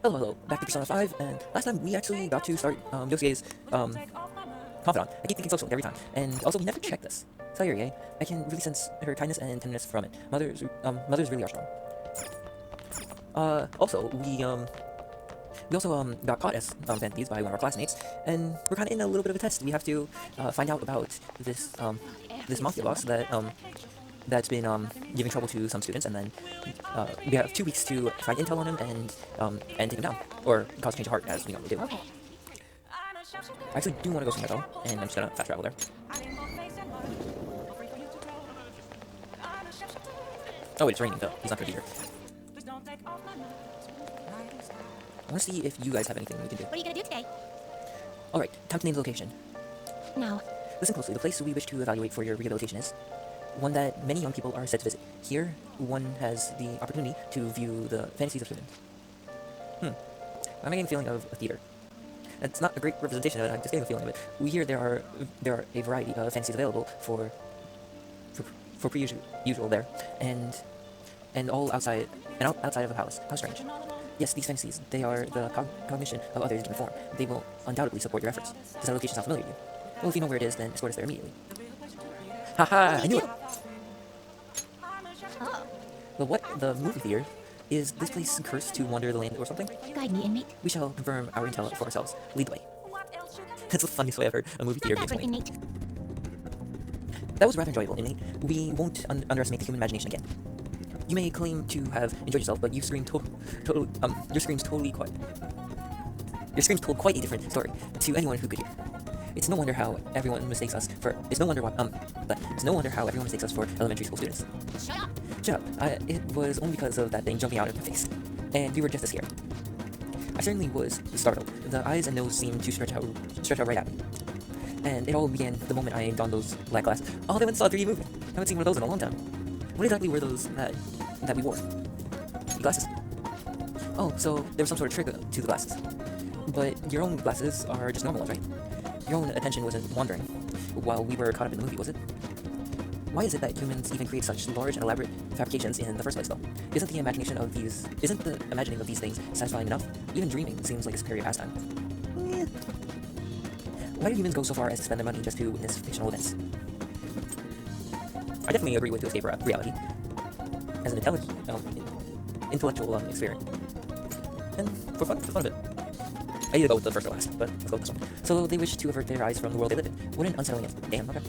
Hello, back to Persona 5, and last time we actually got to start Yosuke's confidant. I keep thinking social every time, and also we never checked this. Sayuri, I can really sense her kindness and tenderness from it. Mothers really are strong. Also, we also got caught as thieves by one of our classmates, and we're kind of in a little bit of a test. We have to find out about this mafia boss that's been giving trouble to some students, and then we have 2 weeks to find intel on him and take him down, or cause change of heart as we normally do. Okay. I actually do want to go somewhere though, and I'm just gonna fast travel there. Oh wait, it's raining though. He's not gonna be here. I want to see if you guys have anything we can do. What are you gonna do today? Alright, time to name the location. No. Listen closely, the place we wish to evaluate for your rehabilitation is one that many young people are said to visit. Here, one has the opportunity to view the fantasies of humans. I'm getting a feeling of a theater. It's not a great representation of it, I'm just getting a feeling of it. We hear there are a variety of fantasies available for pre-usual there, and all outside of a palace. How strange. Yes, these fantasies, they are the cognition of others in different form. They will undoubtedly support your efforts. Does that location sound familiar to you? Well, if you know where it is, then escort us there immediately. Haha, I knew it! Oh. The movie theater? Is this place cursed to wander the land or something? Guide me, inmate. We shall confirm our intel for ourselves. Lead the way. That's the funniest way I've heard a movie theater be That's right, explained. inmate. That was rather enjoyable, inmate. We won't underestimate the human imagination again. You may claim to have enjoyed yourself, but you screamed your screams totally quiet. Your screams told quite a different story to anyone who could hear. It's no wonder how everyone mistakes us for. It's no wonder how everyone mistakes us for elementary school students. Shut up. Shut up. It was only because of that thing jumping out of my face, and we were just as scared. I certainly was startled. The eyes and nose seemed to stretch out right at me. And it all began the moment I donned those black glasses. Oh, they went and saw a 3D movie. I haven't seen one of those in a long time. What exactly were those that we wore? The glasses. Oh, so there was some sort of trick to the glasses. But your own glasses are just normal ones, right? Your own attention wasn't wandering while we were caught up in the movie, was it? Why is it that humans even create such large and elaborate fabrications in the first place, though? Isn't the imagining of these things satisfying enough? Even dreaming seems like a superior pastime. Why do humans go so far as to spend their money just to witness fictional events? I definitely agree with to escape reality as an intellectual experience, and for fun of it. I either go with the first or last, but let's go with this one. So they wish to avert their eyes from the world they live in. What an unsettling it. Damn, okay.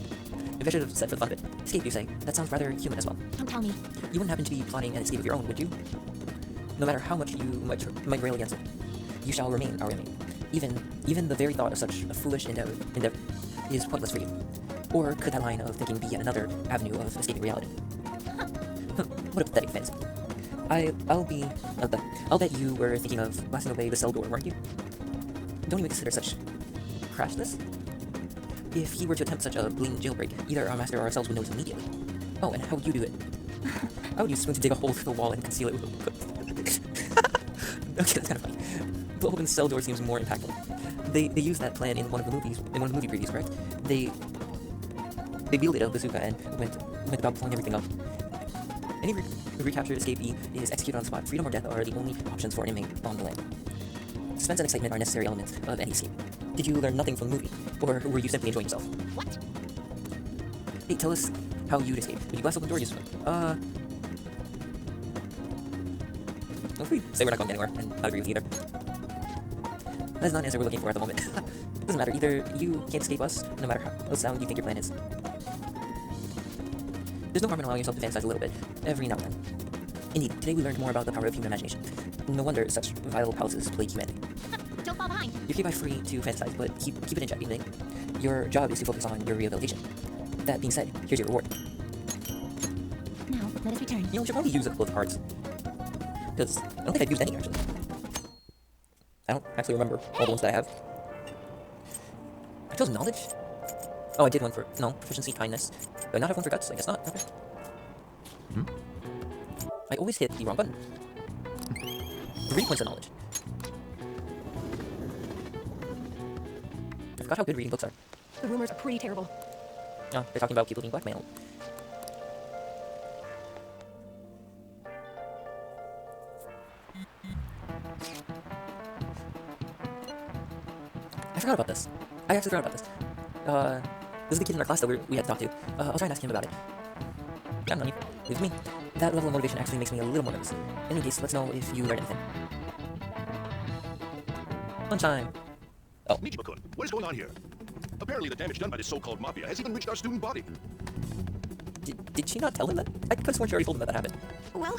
Maybe I should have said for the fun of it. Escape, you say? That sounds rather human as well. Don't tell me. You wouldn't happen to be plotting an escape of your own, would you? No matter how much you might rail against it, you shall remain our enemy. Even the very thought of such a foolish endeavor is pointless for you. Or could that line of thinking be yet another avenue of escaping reality? What a pathetic fantasy. I'll bet you were thinking of blasting away the cell door, weren't you? Don't even consider such crashness. If he were to attempt such a blatant jailbreak, either our master or ourselves would notice immediately. Oh, and how would you do it? How would you swing to dig a hole through the wall and conceal it with a... Okay, that's kind of funny. The open cell door seems more impactful. They used that plan in one of the movie previews, correct? They wielded a bazooka and went about blowing everything up. Any recaptured escapee is executed on the spot. Freedom or death are the only options for an inmate on the land. Suspense and excitement are necessary elements of any escape. Did you learn nothing from the movie, or were you simply enjoying yourself? What? Hey, tell us how you'd escape. Would you blast open the door or use if we say we're not going anywhere, and not agree with either. That's not an answer we're looking for at the moment. Doesn't matter, either you can't escape us, no matter how sound you think your plan is. There's no harm in allowing yourself to fantasize a little bit, every now and then. Indeed, today we learned more about the power of human imagination. No wonder such vile palaces plague humanity. Don't fall behind. You're hereby free to fantasize, but keep it in check, evening. Your job is to focus on your rehabilitation. That being said, here's your reward. Now, let us return. You know, we should probably use a couple of cards. Because I don't think I've used any, actually. I don't actually remember all the ones that I have. I chose knowledge? Oh, I did one for... No, proficiency, kindness. Do I not have one for guts? I guess not. Okay. I always hit the wrong button. 3 points of knowledge. I forgot how good reading books are. The rumors are pretty terrible. Oh, they're talking about people being blackmailed. I forgot about this. I actually forgot about this. This is the kid in our class that we had to talk to. I'll try and ask him about it. Yeah, no need. Leave me. That level of motivation actually makes me a little more nervous. In any case, let's know if you learned anything. Lunchtime. Oh. Nichibakun, what is going on here? Apparently the damage done by this so-called mafia has even reached our student body. Did she not tell him that? I could have sworn she already told him that happened. Well,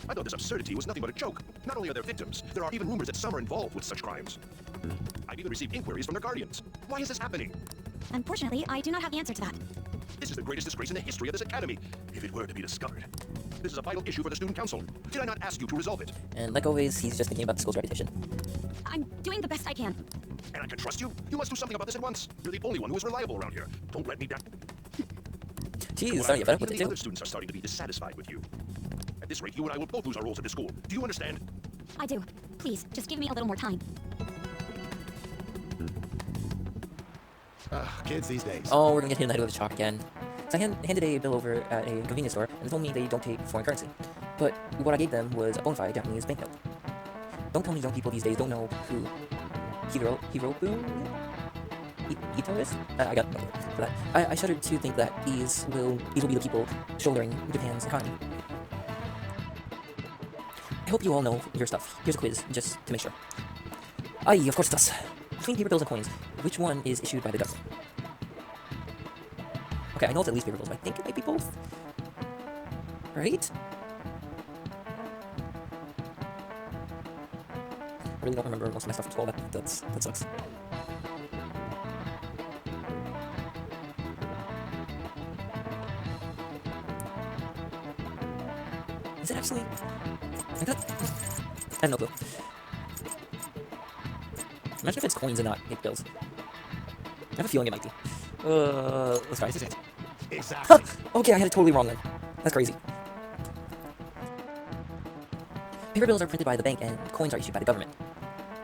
I thought this absurdity was nothing but a joke. Not only are there victims, there are even rumors that some are involved with such crimes. I've even received inquiries from their guardians. Why is this happening? unfortunately, I do not have the answer to that. This is the greatest disgrace in the history of this academy, if it were to be discovered. This is a vital issue for the student council. Did I not ask you to resolve it? And like always, he's just thinking about the school's reputation. I'm doing the best I can. And I can trust you? You must do something about this at once. You're the only one who is reliable around here. Don't let me down. Jeez, starting to get fed up with Even it the too. other students are starting to be dissatisfied with you. At this rate, you and I will both lose our roles at this school. Do you understand? I do. Please, just give me a little more time. Kids these days. Oh, we're gonna get hit in the head with a chalk again. So I handed a bill over at a convenience store, and they told me they don't take foreign currency. But what I gave them was a bona fide Japanese banknote. Don't tell me young people these days don't know who Hirobu Ito is? I got no for that. I shuddered to think that these will be the people shouldering Japan's economy. I hope you all know your stuff. Here's a quiz, just to make sure. Aye, of course it does. Between paper bills and coins, which one is issued by the government? Okay, I know it's at least paper bills, but I think it might be both. Right? I really don't remember most of my stuff from school. That sucks. Is it actually? I have no clue. Imagine if it's coins and not paper bills. I have a feeling it might be. Let's try. Exactly. Okay, I had it totally wrong then. That's crazy. Paper bills are printed by the bank and coins are issued by the government.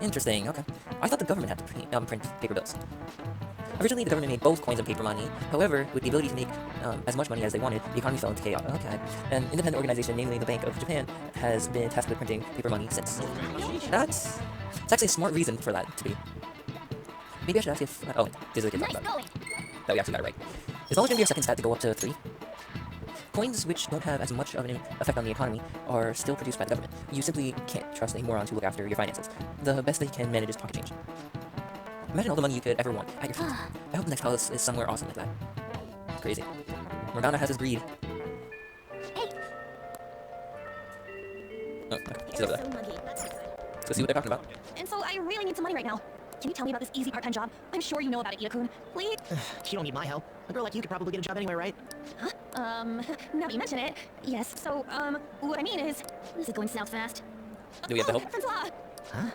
Interesting, okay. I thought the government had to print paper bills. Originally, the government made both coins and paper money. However, with the ability to make as much money as they wanted, the economy fell into chaos. Okay. An independent organization, namely the Bank of Japan, has been tasked with printing paper money since. It's actually a smart reason for that to be. Maybe I should ask if... oh, this is a good Nice talk going. that we actually got it right. Is knowledge going to be our second stat to go up to 3? Coins which don't have as much of an effect on the economy are still produced by the government. You simply can't trust a moron to look after your finances. The best they can manage is pocket change. Imagine all the money you could ever want at your feet. I hope the next palace is somewhere awesome like that. Crazy. Morgana has his greed. Hey, Oh, okay. She's you're over so there. muggy. Let's go see what they're talking about. And so I really need some money right now. Can you tell me about this easy part-time job? I'm sure you know about it, Ida-kun. Please? You don't need my help. A girl like you could probably get a job anywhere, right? Now that you mention it, yes. So, what I mean is, this is going south fast. Do we have to help? Francois! Huh?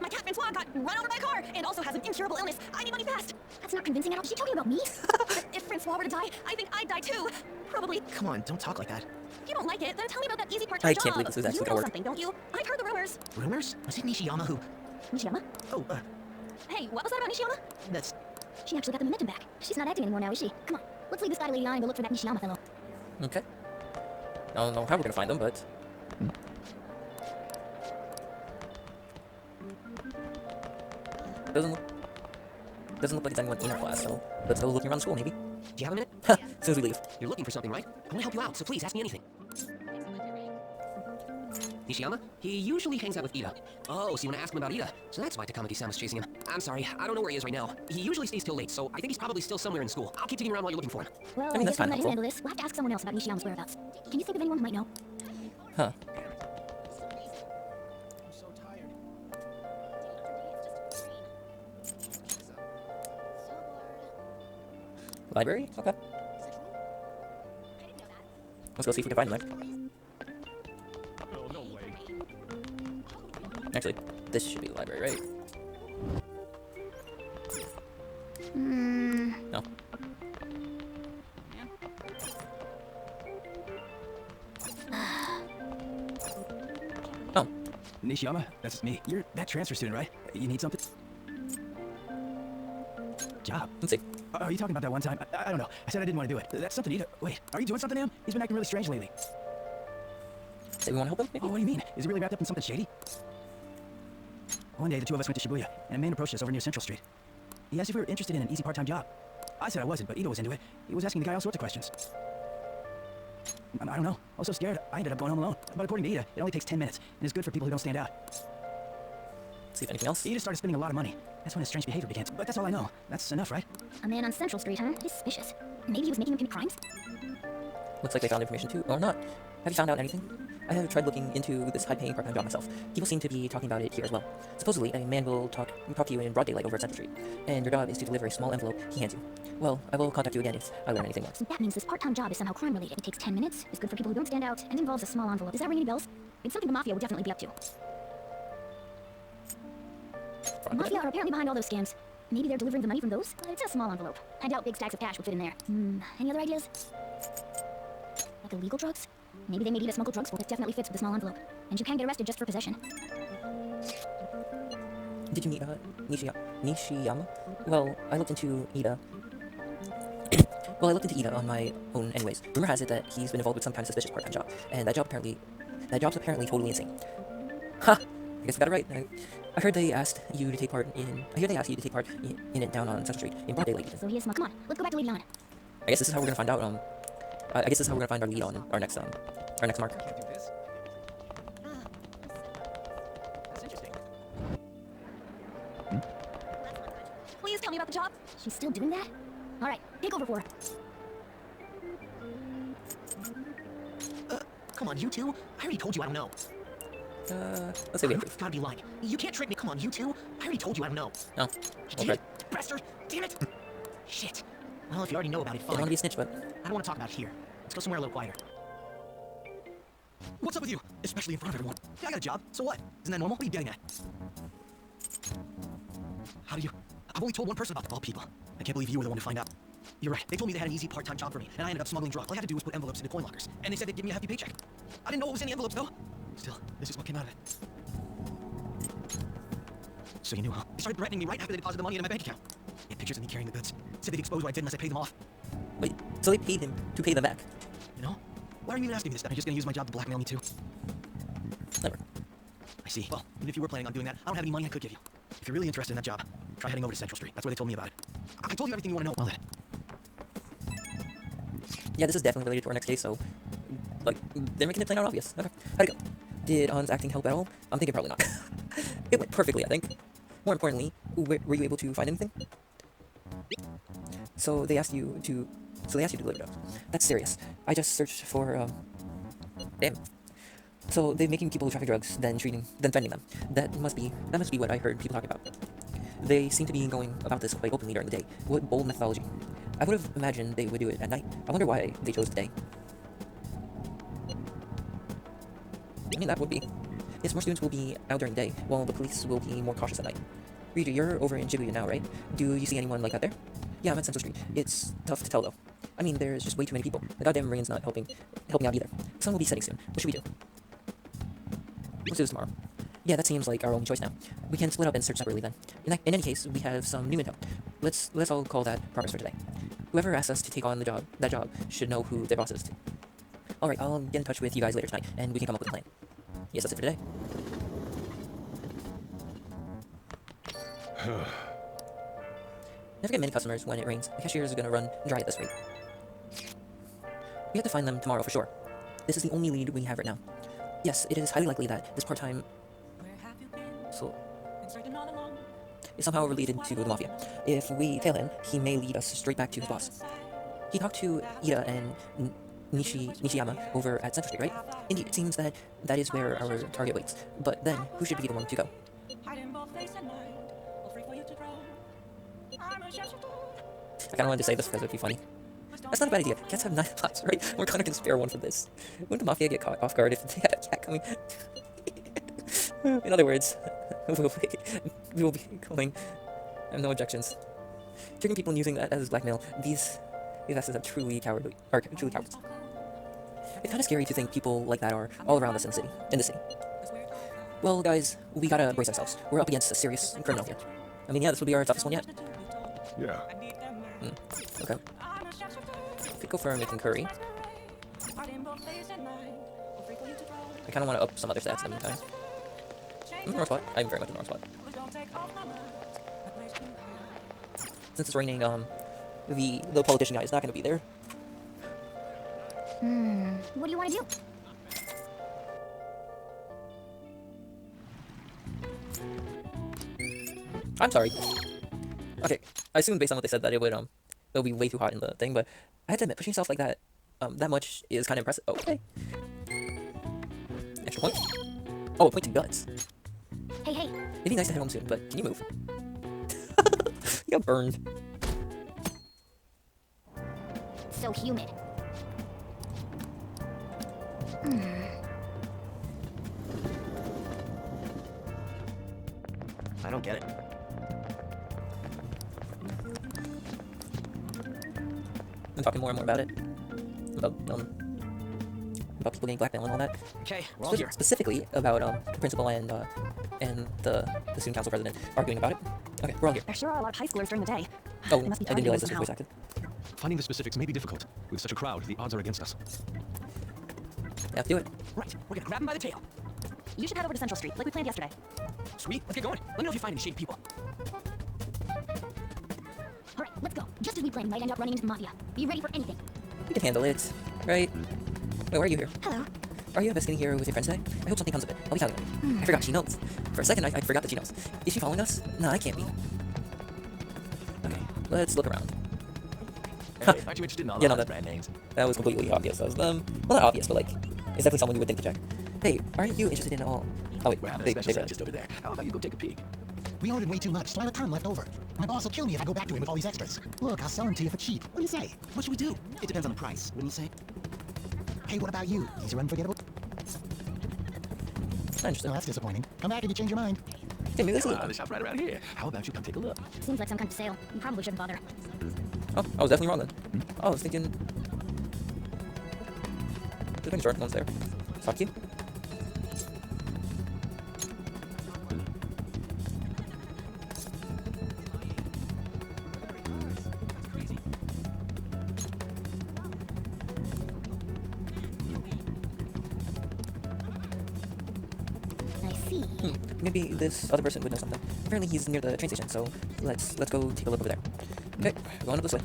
My cat Francois got run over by a car and also has an incurable illness. I need money fast. That's not convincing at all. Is she talking about me? If Francois were to die, I think I'd die too. Probably. Come on, don't talk like that. If you don't like it, then tell me about that easy part-time I job. can't believe this is actually you gonna know work. something, don't you? I've heard the rumors. Rumors? Was it Nishiyama who... Nishiyama? Oh, Hey, what was that about Nishiyama? that's... She actually got the momentum back. She's not acting anymore now, is she? Come on, let's leave this guy lady line and go look for that Nishiyama fellow. Okay. I don't know how we're gonna find them, but... Doesn't look like it's anyone in our class, so let's go looking around the school, maybe. Do you have a minute? As soon as we leave. You're looking for something, right? I want to help you out, so please ask me anything. Nishiyama? He usually hangs out with Ida. Oh, so you want to ask him about Ida? So that's why Takamaki-san chasing him. I'm sorry, I don't know where he is right now. He usually stays till late, so I think he's probably still somewhere in school. I'll keep digging around while you're looking for him. Well, I mean, that's guess we'll kinda let him helpful. handle this. We'll have to ask someone else about Nishiyama's whereabouts. Can you think of anyone who might know? Huh. Library? Okay. Let's go see if we can find them there. Oh, no way. Actually, this should be the library, right? No. Oh, Nishiyama, that's me. You're that transfer student, right? You need something? Job. let's see. Are you talking about that one time? I don't know. I said I didn't want to do it. That's something you do. Wait, are you doing something to him? He's been acting really strange lately. Say we want to help him, Oh, maybe? what do you mean? Is he really wrapped up in something shady? One day, the two of us went to Shibuya, and a man approached us over near Central Street. He asked if we were interested in an easy part-time job. I said I wasn't, but Ito was into it. He was asking the guy all sorts of questions. I don't know. I was so scared, I ended up going home alone. But according to Ida, it only takes 10 minutes, and it's good for people who don't stand out. See if anything else. Ida started spending a lot of money. That's when his strange behavior began. But that's all I know. That's enough, right? A man on Central Street, huh? Suspicious. Maybe he was making him commit crimes? Looks like they found information too, or not. Have you found out anything? I have tried looking into this high-paying part-time job myself. People seem to be talking about it here as well. Supposedly, a man will talk to you in broad daylight over at Central Street, and your job is to deliver a small envelope he hands you. Well, I will contact you again if I learn anything more. So that means this part-time job is somehow crime-related. It takes 10 minutes, is good for people who don't stand out, and involves a small envelope. Does that ring any bells? It's something the Mafia would definitely be up to. The Mafia are apparently behind all those scams. Maybe they're delivering the money from those? It's a small envelope. I doubt big stacks of cash would fit in there. Any other ideas? Like illegal drugs? Maybe they made Ida smuggle drugs for it. It definitely fits with the small envelope. And you can get arrested just for possession. Did you meet Nishiyama? Well, I looked into Ida. Well, I looked into Ida on my own anyways. Rumor has it that he's been involved with some kind of suspicious part-time job, and that job's apparently totally insane. Ha! I guess I got it right. I heard they asked you to take part in. I hear they asked you to take part in it down on Central Street in broad daylight. So he is smart. Come on, let's go back to Lady On. I guess this is how we're gonna find out. I guess this is how we're gonna find our lead on our next mark. That's interesting. Please tell me about the job. She's still doing that? All right, take over for her. Come on, you two. I already told you I don't know. Let's say we You've approve. gotta be lying. You can't trick me. Come on, you two. I already told you I don't know. Oh, Damn okay. it, Brester. Damn it. Shit. Well, if you already know about it, Didn't fine. want to be a snitch, but I don't want to talk about it here. Let's go somewhere a little quieter. What's up with you? Especially in front of everyone. Yeah, I got a job. So what? Isn't that normal? What are you getting at? How do you... I've only told one person about it, of all people. I can't believe you were the one to find out. You're right. They told me they had an easy part-time job for me, and I ended up smuggling drugs. All I had to do was put envelopes into coin lockers, and they said they'd give me a hefty paycheck. I didn't know what was in the envelopes, though. Still, this is what came out of it. So you knew, huh? They started threatening me right after they deposited the money into my bank account. They had pictures of me carrying the goods. Said they'd expose what I did unless I paid them off. wait. So they paid him to pay them back. You know? Why are you even asking me this stuff? You're just gonna use my job to blackmail me too? Never. I see. Well, even if you were planning on doing that, I don't have any money I could give you. If you're really interested in that job, try heading over to Central Street. That's where they told me about it. I told you everything you want to know. Well then. Yeah, this is definitely related to our next case, so like they're making it plain out obvious. Okay, how'd it go? Did On's acting help at all? I'm thinking probably not. It went perfectly, I think. More importantly, were you able to find anything? So they asked you to deliver drugs. That's serious. I just searched for damn. So they're making people traffic drugs, then threatening them. That must be what I heard people talk about. They seem to be going about this quite openly during the day. What bold methodology. I would have imagined they would do it at night. I wonder why they chose the day. I mean, that would be. Yes, more students will be out during the day, while the police will be more cautious at night. Ryuji, you're over in Shibuya now, right? Do you see anyone like that there? Yeah, I'm at Central Street. It's tough to tell, though. I mean, there's just way too many people. The goddamn rain's not helping out either. The sun will be setting soon. What should we do? Let's do this tomorrow. Yeah, that seems like our only choice now. We can split up and search separately then. In any case, we have some new intel. Let's all call that progress for today. Whoever asks us to take on that job should know who their boss is. Alright, I'll get in touch with you guys later tonight, and we can come up with a plan. Yes, that's it for today. Never get many customers when it rains. The cashier is gonna run dry at this rate. We have to find them tomorrow for sure. This is the only lead we have right now. Yes, it is highly likely that this part-time is somehow related to the Mafia. If we fail him, he may lead us straight back to his boss. He talked to Ida and Nishiyama over at Central Street, right? Indeed, it seems that is where our target waits. But then, who should be the one to go? I kinda wanted to say this because it would be funny. That's not a bad idea. Cats have 9 lives, right? We're kinda gonna spare one for this. Wouldn't the Mafia get caught off guard if they had a cat coming? In other words, we will be going. I have no objections. Tricking people and using that as blackmail. These asses are truly cowards. It's kinda scary to think people like that are all around us in the city. Well, guys, we gotta brace ourselves. We're up against a serious criminal here. I mean, yeah, this will be our toughest one yet. Yeah. Okay. Could go for making curry. I kinda wanna up some other stats in the meantime. North spot. I'm very much a north spot. Since it's raining, the politician guy is not going to be there. What do you want to do? I'm sorry. Okay, I assumed based on what they said that it'll be way too hot in the thing, but I had to admit, pushing yourself like that, that much is kind of impressive. Oh, okay. Extra point. Oh, a point to guts. Hey, hey. It'd be nice to head home soon, but can you move? You got burned. So humid. I don't get it. I'm talking more and more about it. About people getting blackmailed and all that. Okay, we're all here. Specifically about the principal and the student council president arguing about it. Okay, we're all here. There sure are a lot of high schoolers during the day. Oh, They must be I didn't realize this targeting was us voice acted. Finding the specifics may be difficult. With such a crowd, the odds are against us. Yeah, do it. Right, we're gonna grab him by the tail. You should head over to Central Street, like we planned yesterday. Sweet, let's get going. Let me know if you find any shady people. Alright, let's go. Just as we planned, we might end up running into the Mafia. Be ready for anything. We can handle it, right? Wait, why are you here? Hello. Are you investigating here with your friends today? I hope something comes of it. I'll be telling you. I forgot she knows. For a second, I forgot that she knows. Is she following us? No, I can't be. Okay, let's look around. Hey, aren't you interested in all Yeah, the no, brand names? That was completely obvious. That was, well, not obvious, but like, it's definitely someone you would think to check. Hey, aren't you interested in all? Oh wait, We're having a they special read set it. just over there. How about you go take a peek? We ordered way too much, so I have a ton left over. My boss will kill me if I go back to him with all these extras. Look, I'll sell them to you for cheap. What do you say? What should we do? It depends on the price, wouldn't you say? Hey, what about you? These are unforgettable. Not interested. No, that's disappointing. Come back if you change your mind. Okay, maybe this is. The shop's right around here. How about you come take a look? Seems like some kind of sale. You probably shouldn't bother. Oh, I was definitely wrong then. Oh, I was thinking. There's been short ones there. Fuck you. I see. Maybe this other person would know something. Apparently he's near the train station, so let's go take a look over there. Okay, we're going up this way.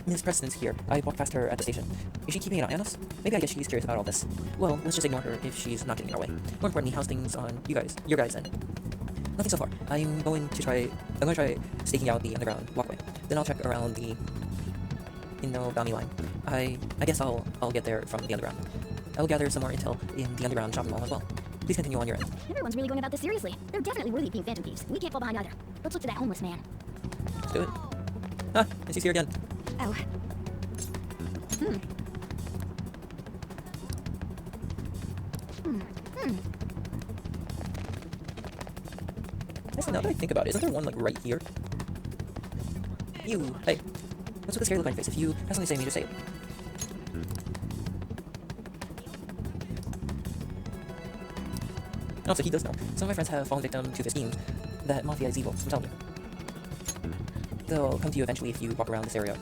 Miss Preston's here. I walked past her at the station. Is she keeping an eye on us? Maybe I guess she's curious about all this. Well, let's just ignore her if she's not getting in our way. More importantly, how's things on your guys' end? Nothing so far. I'm going to try staking out the underground walkway. Then I'll check around the bounty line. I guess I'll get there from the underground. I'll gather some more intel in the underground shopping mall as well. Please continue on your end. Everyone's really going about this seriously. They're definitely worthy of being phantom thieves. We can't fall behind either. Let's look for that homeless man. Let's do it. Ah, and she's here again. Oh. Actually, now that I think about it, isn't there one like right here? You, hey. What's with the scary look on your face? If you have something to say to me, just say it. Oh, so he does know. Some of my friends have fallen victim to the schemes. That Mafia is evil, I'm telling you. They'll come to you eventually if you walk around this area.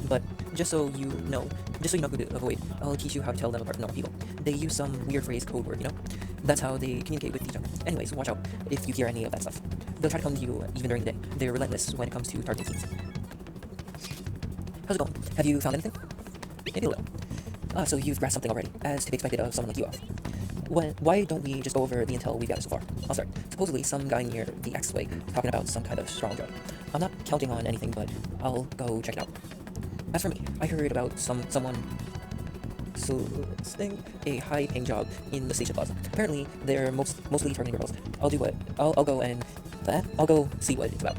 But just so you know who to avoid, I'll teach you how to tell them apart from normal people. They use some weird phrase code word, you know? That's how they communicate with each other. Anyways, watch out if you hear any of that stuff. They'll try to come to you even during the day. They're relentless when it comes to targeting teens. How's it going? Have you found anything? Maybe a little. So you've grasped something already, as to be expected of someone like you are. Why don't we just go over the intel we've gathered so far? I'll start. Supposedly, some guy near the X-Way talking about some kind of strong drug. I'm not counting on anything, but I'll go check it out. As for me, I heard about someone soliciting a high-paying job in the station plaza. Apparently, they're mostly targeting girls. I'll go see what it's about.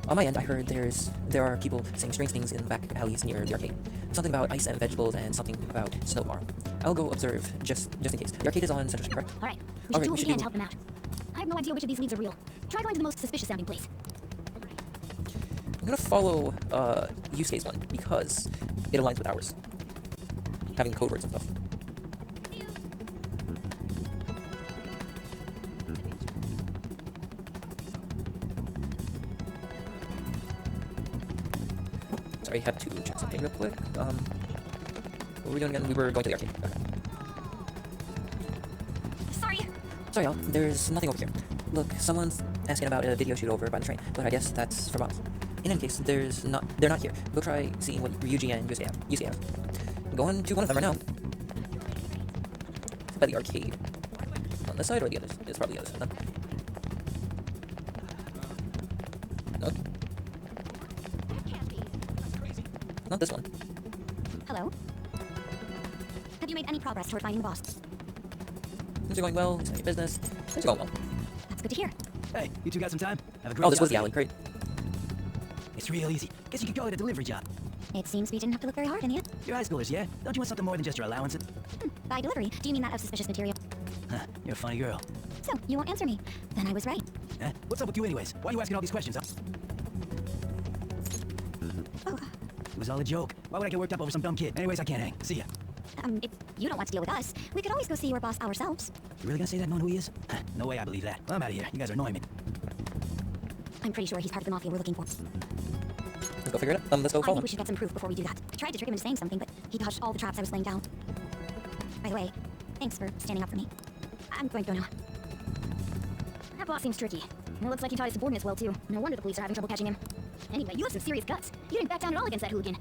On my end, I heard there are people saying strange things in back alleys near the arcade. Something about ice and vegetables and something about snow tomorrow. I'll go observe just in case. The arcade is on Central Street, correct? Alright, we should do what we can to help them out. I have no idea which of these leads are real. Try going to the most suspicious sounding place. I'm gonna follow use case one because it aligns with ours. Having code words and stuff. Sorry, had to check something real quick. What were we doing again? We were going to the arcade. Okay. Sorry, y'all. There's nothing over here. Look, someone's asking about a video shoot over by the train, but I guess that's for boss. In any case, they're not here. Go try seeing what Ryuji and Yusuke have. Going to one of them right now. By the arcade. On this side or the other? It's probably the other side. No. Not this one. Hello? Have you made any progress toward finding the boss? Things are going well. It's not your business. Things are going well. That's good to hear. Hey, you two got some time? Have a great Oh, this job was the today. alley. Great. It's real easy. Guess you could call it a delivery job. It seems we didn't have to look very hard in the end. You're high schoolers, yeah? Don't you want something more than just your allowances? By delivery, do you mean that of suspicious material? Huh, you're a funny girl. So, you won't answer me. Then I was right. Huh? What's up with you anyways? Why are you asking all these questions, huh? Oh, It was all a joke. Why would I get worked up over some dumb kid? Anyways, I can't hang. See ya. if you don't want to deal with us, we could always go see your boss ourselves. You really gonna say that knowing who he is? Huh, no way I believe that. Well, I'm out of here. You guys are annoying me. I'm pretty sure he's part of the mafia we're looking for. Let's go figure it out. Let's go I follow think we him. should get some proof before we do that. I tried to trick him into saying something, but he dodged all the traps I was laying down. By the way, thanks for standing up for me. I'm going to go now. That boss seems tricky. It looks like he taught his subordinates well, too. No wonder the police are having trouble catching him. Anyway, you have some serious guts. You didn't back down at all against that hooligan.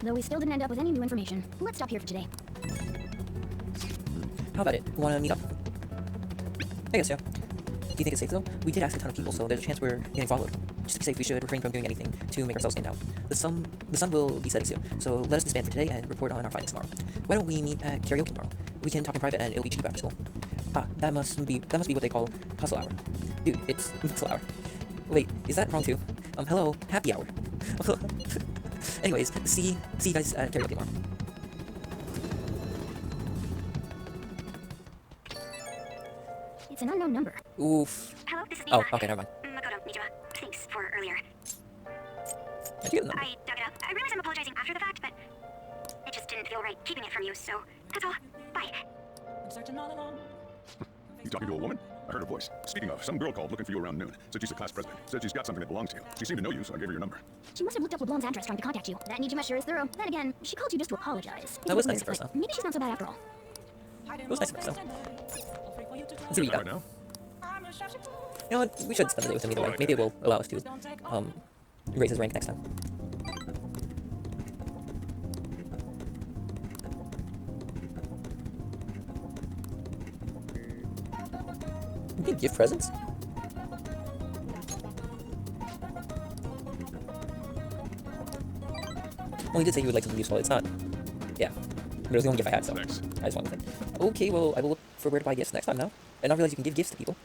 Though we still didn't end up with any new information. Let's stop here for today. How about it? Wanna meet up? I guess, yeah. Do you think it's safe, though? We did ask a ton of people, so there's a chance we're getting followed. Just to be safe, we should refrain from doing anything to make ourselves stand out. The sun will be setting soon, so let us disband for today and report on our findings tomorrow. Why don't we meet at karaoke tomorrow? We can talk in private and it'll be cheap after school. Ah, that must be what they call hustle hour. Dude, it's hustle hour. Wait, is that wrong too? Hello, happy hour. Anyways, see you guys at karaoke tomorrow. It's an unknown number. Oof. Hello, this is Oh, okay, never mind. Makoto, Nijiwa. Thanks for earlier. How'd you get the number? I dug it up. I realize I'm apologizing after the fact, but it just didn't feel right keeping it from you, so that's all. Bye. You talking to a woman? I heard her voice. Speaking of, some girl called looking for you around noon. Said she's the class president. Said she's got something that belongs to you. She seemed to know you, so I gave her your number. She must have looked up LeBlanc's address trying to contact you. That Nijima sure is through. Then again, she called you just to apologize. That was nice Weird, of her, but maybe she's not so bad after all. It was nice of her, so. Let's see what you Right got. now? You know what? We should spend the day with him either way. Maybe it will allow us to, raise his rank next time. You can give presents? Well, he did say he would like something useful. It's not... Yeah. But it was the only gift I had, so Thanks. I just wanted to think. Okay, well, I will look for where to buy gifts next time now. And I realize you can give gifts to people.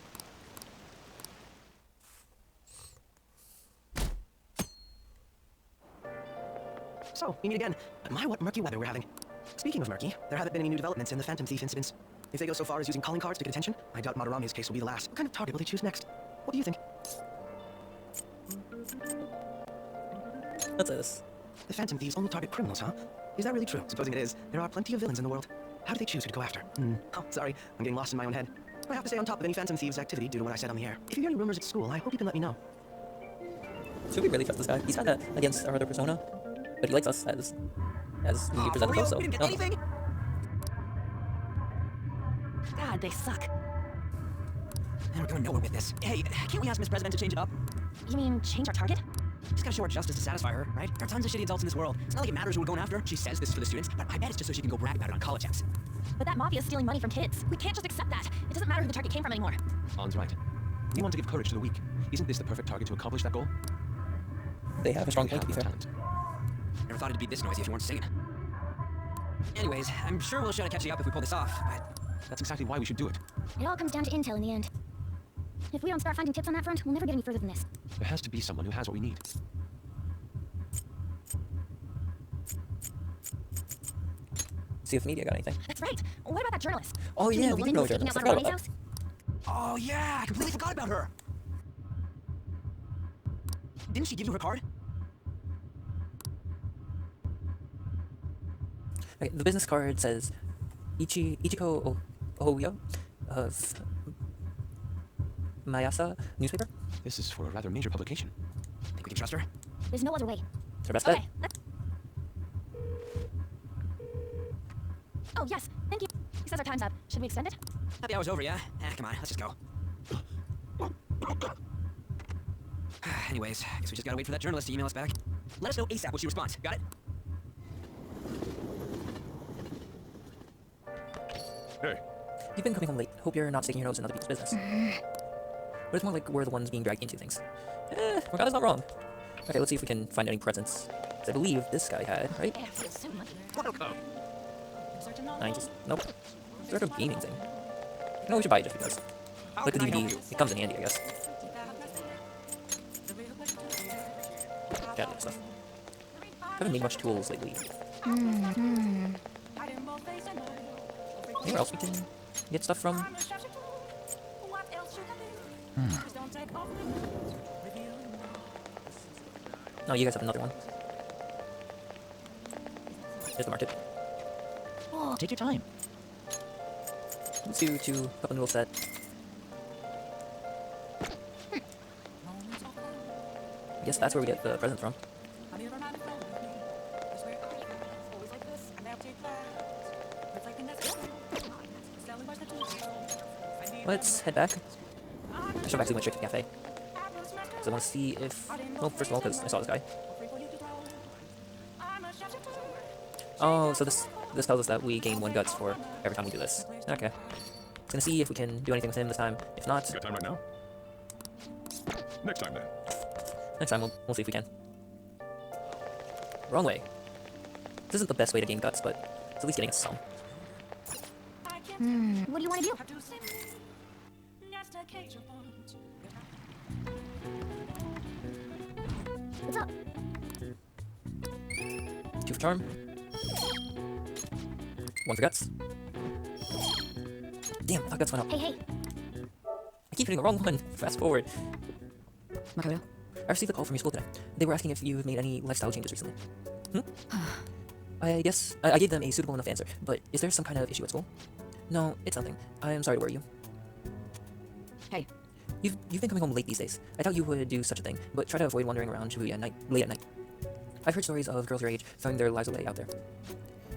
So, we meet again. My, what murky weather we're having. Speaking of murky, there haven't been any new developments in the Phantom Thief incidents. If they go so far as using calling cards to get attention, I doubt Madarami's case will be the last. What kind of target will they choose next? What do you think? What's this? The Phantom Thieves only target criminals, huh? Is that really true? Supposing it is, there are plenty of villains in the world. How do they choose who to go after? Oh, sorry. I'm getting lost in my own head. I have to stay on top of any Phantom Thieves activity due to what I said on the air. If you hear any rumors at school, I hope you can let me know. Should we really trust this guy? He's kinda against our other persona, but he likes us as we present ourselves, so... We didn't get no. anything? God, they suck. And we're going nowhere with this. Hey, can't we ask Miss President to change it up? You mean change our target? Just gotta show her justice to satisfy her, right? There are tons of shitty adults in this world. It's not like it matters who we're going after. She says this is for the students, but I bet it's just so she can go brag about it on college apps. But that mafia is stealing money from kids. We can't just accept that. It doesn't matter who the target came from anymore. An's right. We want to give courage to the weak. Isn't this the perfect target to accomplish that goal? They have a strong We point, to be have fair. talent. Never thought it'd be this noisy if you weren't singing. Anyways, I'm sure we'll show to catch you up if we pull this off, but... That's exactly why we should do it. It all comes down to intel in the end. If we don't start finding tips on that front, we'll never get any further than this. There has to be someone who has what we need. See if media got anything. That's right. What about that journalist? Oh You mean yeah, the we woman know who was taking journalists. out I forgot Madarami's about house? Oh yeah, I completely forgot about her! Didn't she give you her card? that. Okay, the business card says Ichiko Ohoyo of Mayasa newspaper. This is for a rather major publication. Think we can trust her? There's no other way. It's our best bet. Okay, let's... Oh, yes. Thank you. He says Says our time's up. Should we extend it? Happy hour's over, yeah? Come on, let's just go. Anyways, guess we just gotta wait for that journalist to email us back. Let us know ASAP when she responds. Got it? Hey, You've been coming home late. Hope you're not sticking your nose in other people's business. But it's more like we're the ones being dragged into things. Morgana's not wrong. Okay, let's see if we can find any presents. 'Cause I believe this guy had, right? Yeah, it's so much. welcome. Nope. Sort of gaming thing. No, we should buy it just because. Like the DVD, it comes in handy, I guess. Yeah, that stuff. I haven't made much tools lately. Anywhere else we can get stuff from? No, you guys have another one. Here's the market. Oh, take your time. Let's do 2 cup noodle set. I guess that's where we get the present from. Let's head back. I should have actually went straight to the cafe. Because I want to see if... Well, first of all, because I saw this guy. Oh, so this tells us that we gain 1 guts for every time we do this. Okay. It's gonna see if we can do anything with him this time. If not... You got time right now? Next time, then. Next time, we'll see if we can. Wrong way. This isn't the best way to gain guts, but it's at least getting us some. What do you want to do? What's up? 2 for charm. 1 for guts. Damn, I thought guts went up. Hey. I keep hitting the wrong one. Fast forward. Makoto? I received a call from your school today. They were asking if you've made any lifestyle changes recently. I guess I gave them a suitable enough answer, but is there some kind of issue at school? No, it's nothing. I am sorry to worry you. Hey. You've been coming home late these days. I doubt you would do such a thing, but try to avoid wandering around Shibuya late at night. I've heard stories of girls your age throwing their lives away out there.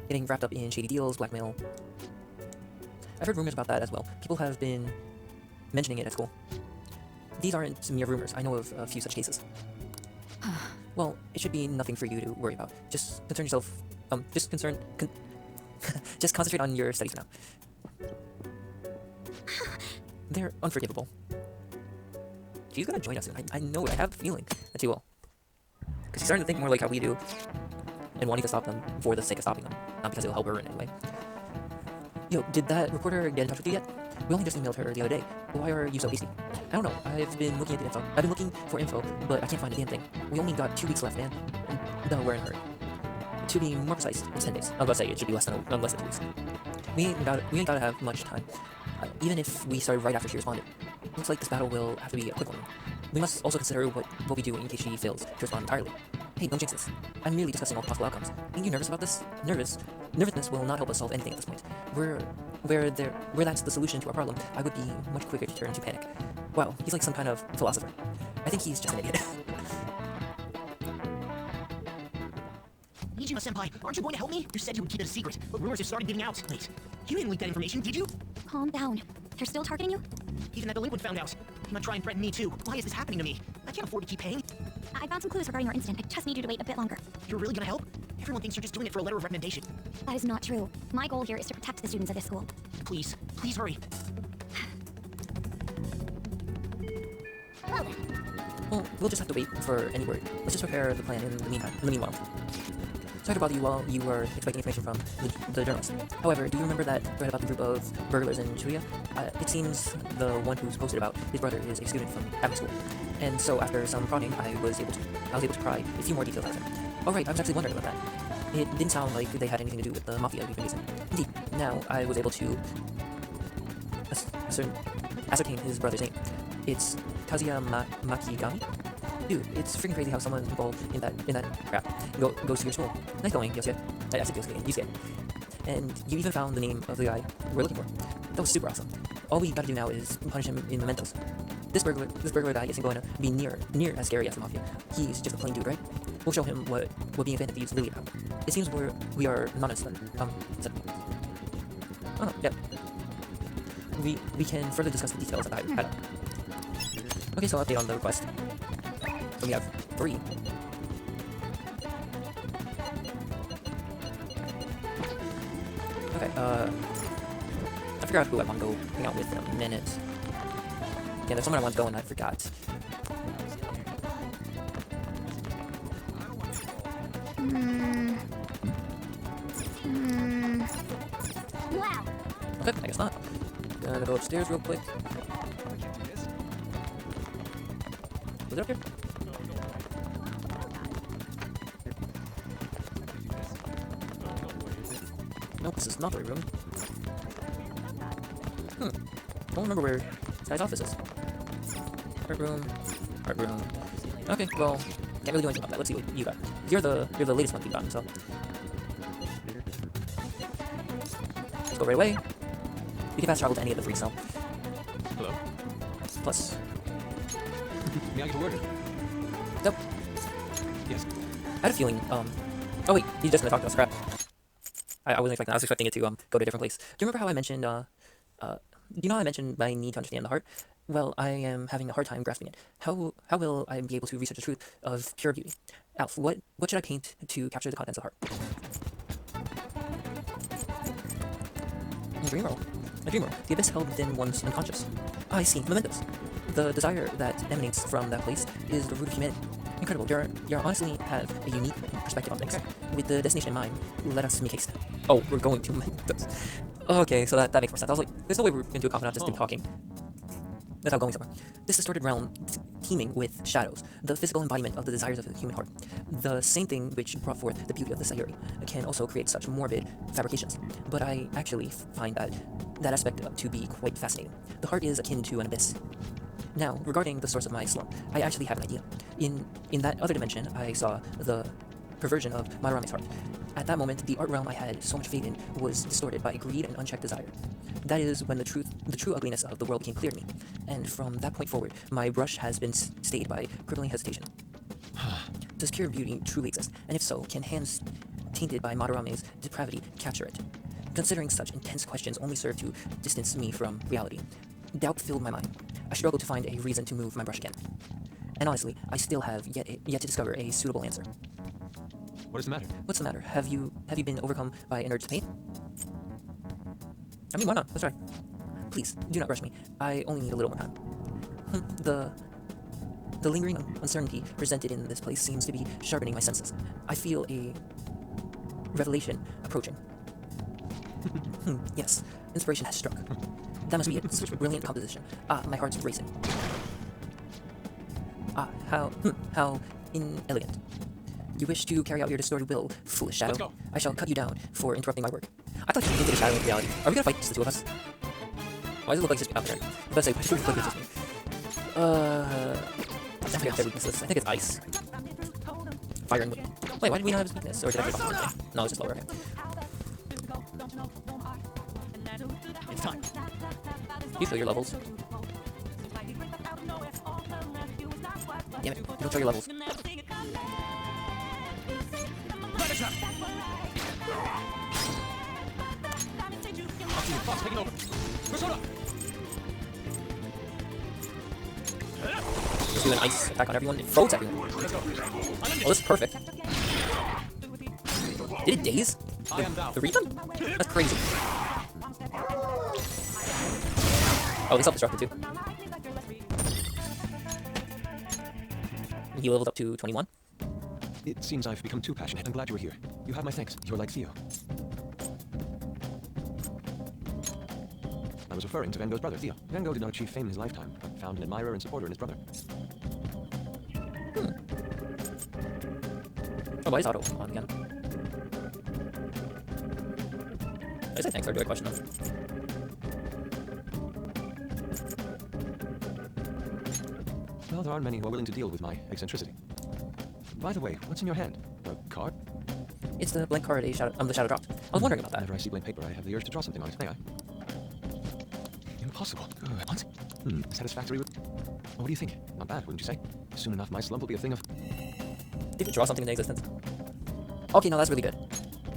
Getting wrapped up in shady deals, blackmail. I've heard rumors about that as well. People have been mentioning it at school. These aren't mere rumors. I know of a few such cases. Well, it should be nothing for you to worry about. Just concern yourself... just concentrate on your studies for now. They're unforgivable. She's gonna join us soon. I know it. I have a feeling that she will. Because she's starting to think more like how we do. And wanting to stop them for the sake of stopping them. Not because it'll help her in any way. Yo, did that reporter get in touch with you yet? We only just emailed her the other day. Why are you so hasty? I don't know. I've been looking at the info. I've been looking for info, but I can't find a damn thing. We only got 2 weeks left, man. And we're in a hurry. To be more precise, it's 10 days. I was about to say it should be less than 2 weeks. We ain't gotta have much time. Even if we started right after she responded. Looks like this battle will have to be a quick one. We must also consider what we do in case she fails to respond entirely. Hey, don't jinx this. I'm merely discussing all possible outcomes. Ain't you nervous about this? Nervousness will not help us solve anything at this point. Where that's the solution to our problem, I would be much quicker to turn into panic. Wow, he's like some kind of philosopher. I think he's just an idiot. Nijima-senpai, aren't you going to help me? You said you would keep it a secret, but rumors have started getting out. Wait, you didn't leak that information, did you? Calm down. They're still targeting you? Even that delinquent found out. He might try and threaten me too. Why is this happening to me? I can't afford to keep paying. I found some clues regarding your incident. I just need you to wait a bit longer. You're really gonna help? Everyone thinks you're just doing it for a letter of recommendation. That is not true. My goal here is to protect the students of this school. Please hurry. Well then. Well, we'll just have to wait for any word. Let's just prepare the plan in the meanwhile. Sorry to bother you while you were expecting information from the journalist. However, do you remember that thread about the group of burglars in Shibuya? It seems the one who's posted about his brother is a student from Abbott School. And so after some prodding, I was able to pry a few more details out of him. Oh right, I was actually wondering about that. It didn't sound like they had anything to do with the mafia we've been using. Indeed, now I was able to ascertain his brother's name. It's Kazuya Makigami? Dude, it's freaking crazy how someone involved in that crap goes to your school. Nice going, Yosuke. I said Yosuke. And you even found the name of the guy we're looking for. That was super awesome. All we gotta do now is punish him in mementos. This burglar guy isn't going to be near as scary as the mafia. He's just a plain dude, right? We'll show him what being a fan of thieves really about. It seems we are non-innocent. Oh, yeah. We can further discuss the details of the item. Okay, so update on the request. So we have 3. Okay, I figured out who I want to go hang out with in a minute. Yeah, there's someone I want to go and I forgot. Wow. Okay, I guess not. Gonna go upstairs real quick. Was it up here? Nope, this is not the right room. Don't remember where this guy's office is. Art room. Art room. Okay, well, can't really do anything about that. Let's see what you got. You're the latest one you've gotten, so. Let's go right away. You can fast travel to any of the 3, so. Hello? Plus. May I get a word? Nope. Yes. I had a feeling, oh wait, he's just gonna talk to us, crap. I wasn't expecting that. I was expecting it to, go to a different place. Do you remember how I mentioned, do you know how I mentioned my need to understand the heart? Well, I am having a hard time grasping it. How will I be able to research the truth of pure beauty? Alf, what should I paint to capture the contents of the heart? A dream world. A dream world. The abyss held within one's unconscious. Ah, I see. Mementos. The desire that emanates from that place is the root of humanity. Incredible. You honestly have a unique perspective on things. With the destination in mind, let us make haste. Oh, we're going to Mementos. Okay, so that makes more sense. I was like, there's no way we're going to do a confidant just in talking. Without going somewhere. This distorted realm teeming with shadows, the physical embodiment of the desires of the human heart. The same thing which brought forth the beauty of the Sayuri can also create such morbid fabrications. But I actually find that aspect to be quite fascinating. The heart is akin to an abyss. Now, regarding the source of my slump, I actually have an idea. In that other dimension, I saw the perversion of Madarame's heart. At that moment, the art realm I had so much faith in was distorted by greed and unchecked desire. That is when the true ugliness of the world became clear to me, and from that point forward, my brush has been stayed by crippling hesitation. Does pure beauty truly exist? And if so, can hands tainted by Madarame's depravity capture it? Considering such intense questions only serve to distance me from reality, doubt filled my mind. I struggled to find a reason to move my brush again. And honestly, I still have yet to discover a suitable answer. What is the matter? What's the matter? Have you been overcome by an urge to paint? I mean, why not? Let's try. Please, do not rush me. I only need a little more time. The lingering uncertainty presented in this place seems to be sharpening my senses. I feel a revelation approaching. Yes, inspiration has struck. That must be it. Such brilliant composition. Ah, my heart's racing. Ah, how inelegant. You wish to carry out your distorted will, foolish shadow. Let's go. I shall cut you down for interrupting my work. I thought you hinted a shadow into reality. Are we gonna fight just the 2 of us? Why does it look like it's just me? Okay. I was about to say, why does it look like it's just me? I forget their weaknesses. I think it's ice. Fire and wind. Wait, why did we not have his weakness? Or did I forget something? No, it's just lower, okay. It's time. You show your levels. Damn it, you don't show your levels. Fox taking over. Persona! Just do an ice attack on everyone. It froze everyone. Oh, this is perfect. Did it daze? I am thou. The Reaper? That's crazy. Oh, they self-destructed too. He leveled up to 21. It seems I've become too passionate. I'm glad you were here. You have my thanks. You're like Theo. I was referring to Van Gogh's brother, Theo. Van Gogh did not achieve fame in his lifetime, but found an admirer and supporter in his brother. Oh, why is auto on again? Did I say thanks or do I question them? Well, there aren't many who are willing to deal with my eccentricity. By the way, what's in your hand? A card? It's the blank card the shadow dropped. I was wondering about that. Whenever I see blank paper, I have the urge to draw something on it. May I? Impossible. Good. What? Satisfactory with... What do you think? Not bad, wouldn't you say? Soon enough, my slump will be a thing of... Did you draw something into existence? Okay, no, that's really good.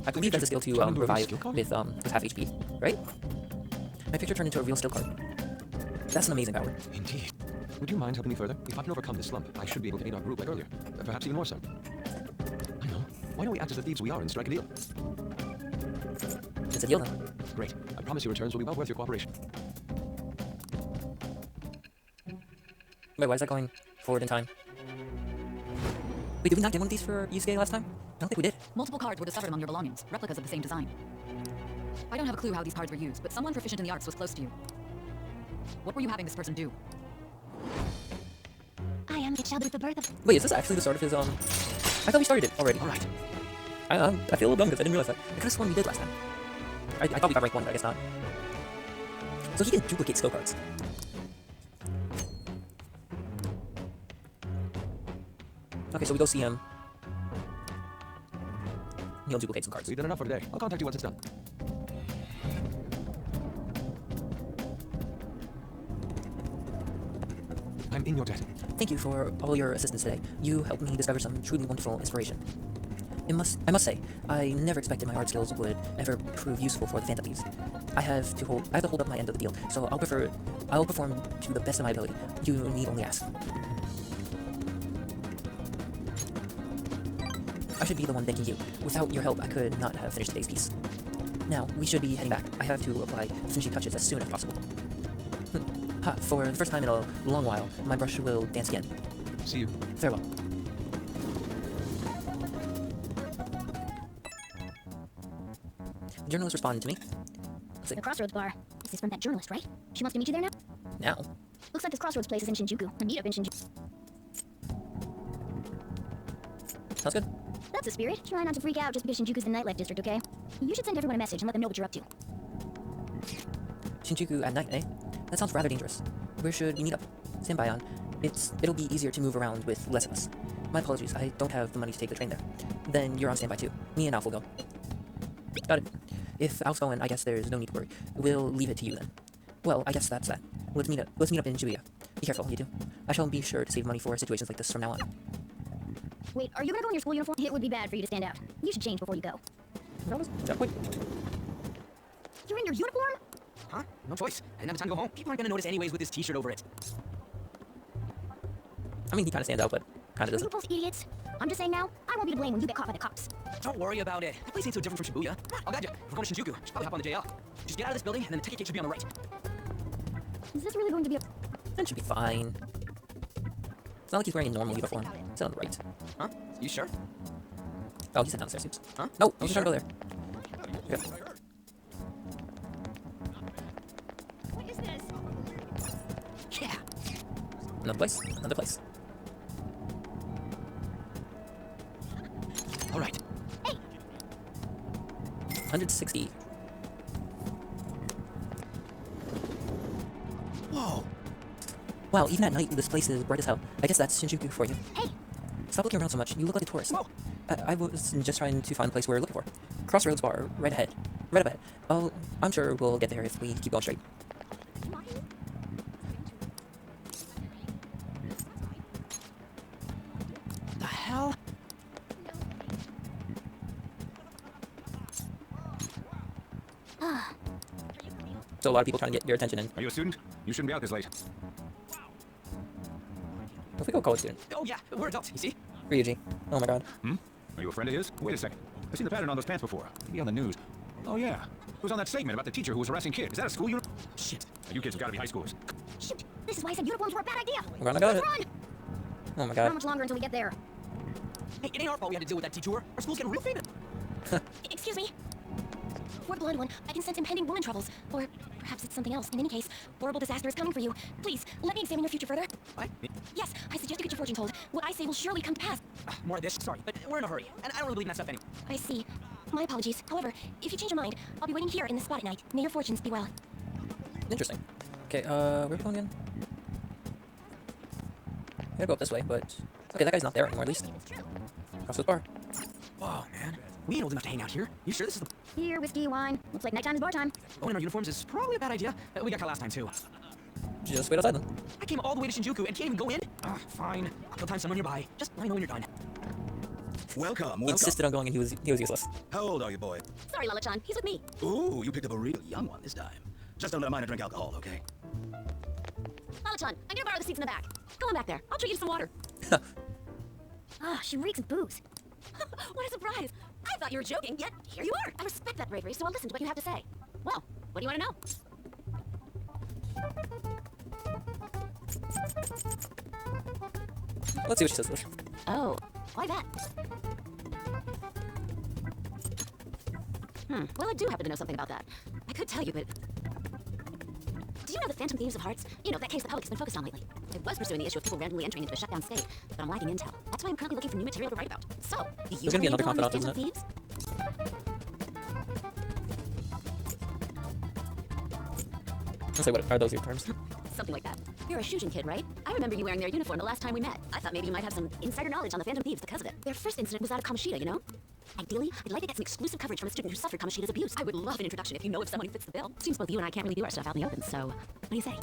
I believe that's a skill to revive with half HP, right? My picture turned into a real still card. That's an amazing power. Indeed. Would you mind helping me further? If I can overcome this slump, I should be able to aid our group like earlier. Perhaps even more so. I know. Why don't we act as the thieves we are and strike a deal? It's a deal then. Great. I promise your returns will be well worth your cooperation. Wait, why is that going forward in time? Wait, did we not get one of these for Yusuke last time? I don't think we did. Multiple cards were discovered among your belongings, replicas of the same design. I don't have a clue how these cards were used, but someone proficient in the arts was close to you. What were you having this person do? I am it shall be the birth of. Wait, is this actually the start of his, I thought we started it already. Alright. I feel a little dumb because I didn't realize that. I could have sworn we did last time. I thought we got rank 1, but I guess not. So he can duplicate skill cards. Okay, so we go see him. He'll duplicate some cards. We've done enough for today. I'll contact you once it's done. I'm in your debt. Thank you for all your assistance today. You helped me discover some truly wonderful inspiration. I must say, I never expected my art skills would ever prove useful for the Phantom Thieves. I have to hold up my end of the deal, so I'll perform to the best of my ability. You need only ask. I should be the one thanking you. Without your help, I could not have finished today's piece. Now, we should be heading back. I have to apply finishing touches as soon as possible. Ha, for the first time in a long while, my brush will dance again. See you. Farewell. The journalist responded to me. The Crossroads bar. This is from that journalist, right? She wants to meet you there now? Now? Looks like this Crossroads place is in Shinjuku. A meetup in Shinjuku. Sounds good. That's the spirit. Try not to freak out just because Shinjuku's the nightlife district, okay? You should send everyone a message and let them know what you're up to. Shinjuku at night, eh? That sounds rather dangerous. Where should we meet up? Sanbayan. It'll be easier to move around with less of us. My apologies, I don't have the money to take the train there. Then you're on standby too. Me and Alf will go. Got it. If Alf's going, I guess there's no need to worry. We'll leave it to you then. Well, I guess that's that. Let's meet up in Shibuya. Be careful, you two. I shall be sure to save money for situations like this from now on. Wait, are you gonna go in your school uniform? It would be bad for you to stand out. You should change before you go. Wait. You're in your uniform? Huh? No choice. I didn't have time to go home. People aren't gonna notice anyways with this t-shirt over it. I mean, he kind of stands out, but kind of Are you doesn't. both idiots? I'm just saying now, I won't be to blame when you get caught by the cops. Don't worry about it. That place ain't so different from Shibuya. I'll guide you. If we're going to Shinjuku, you should probably hop on the JL. Just get out of this building, and then the ticket should be on the right. Is this really going to be a... That should be fine. It's not like he's wearing a normal uniform. It's on the right. Huh? You sure? Oh, he said downstairs, oops. Huh? No, I was just trying to go there. Okay. What is this? Yeah. Another place. Another place. All right. 160. Whoa. Wow, even at night, this place is bright as hell. I guess that's Shinjuku for you. Hey! Stop looking around so much. You look like a tourist. Whoa. I was just trying to find the place we're looking for. Crossroads bar, right ahead. Right up ahead. Oh, I'm sure we'll get there if we keep going straight. The hell? So a lot of people trying to get your attention, and Are you a student? You shouldn't be out this late. if we go college student. Oh yeah, we're adults, you see? Ryuji. Oh my god. Are you a friend of his? Wait a second. I've seen the pattern on those pants before. Maybe on the news. Oh, yeah. It was on that statement about the teacher who was harassing kids. Is that a school uniform? Shit. You kids have got to be high schoolers. Shoot! This is why I said uniforms were a bad idea! We're gonna got it. Run! Oh my How god. much longer until we get there? Hey, it ain't our fault we had to deal with that detour. Our school's getting real famous. Excuse me? For Blood One, I can sense impending woman troubles. Or perhaps it's something else. In any case, horrible disaster is coming for you. Please, let me examine your future further. What? Yes, I suggest you get your fortune told. What I say will surely come to pass. More of this? Sorry, but we're in a hurry. And I don't really believe in that stuff anyway. I see. My apologies. However, if you change your mind, I'll be waiting here in this spot at night. May your fortunes be well. Interesting. Okay, where are we going again? I'm gonna go up this way, but... Okay, that guy's not there anymore, at least. Crossroads bar. Whoa, man. We ain't old enough to hang out here. You sure this is the... Here, whiskey, wine. Looks like nighttime is bar time. Going in our uniforms is probably a bad idea. We got caught last time, too. Just wait outside then. I came all the way to Shinjuku and can't even go in? Fine. I'll kill time someone nearby. Just let me know when you're done. Welcome, He welcome. insisted on going and he was useless. How old are you, boy? Sorry, Lala-chan. He's with me. Ooh, you picked up a real young one this time. Just don't let a minor drink alcohol, okay? Malachon, I'm gonna borrow the seats in the back. Go on back there. I'll treat you to some water. Ah, she reeks of booze. What a surprise! I thought you were joking, yet here you are. I respect that bravery, so I'll listen to what you have to say. Well, what do you want to know? Let's see what she says first. Oh, why that? Well, I do happen to know something about that. I could tell you, but... Do you know the Phantom Thieves of Hearts? You know, that case the public's been focused on lately. I was pursuing the issue of people randomly entering into a shutdown state, but I'm lacking intel. That's why I'm currently looking for new material to write about. So, do you There's gonna be have another any info on confidant, these isn't Phantom Thieves? Let's say, what are those your terms? Something like that. You're a Shujin kid, right? I remember you wearing their uniform the last time we met. I thought maybe you might have some insider knowledge on the Phantom Thieves because of it. Their first incident was out of Kamoshida, you know? Ideally, I'd like to get some exclusive coverage from a student who suffered Kamoshida's abuse. I would love an introduction if you know of someone who fits the bill. Seems both you and I can't really do our stuff out in the open, so what do you say?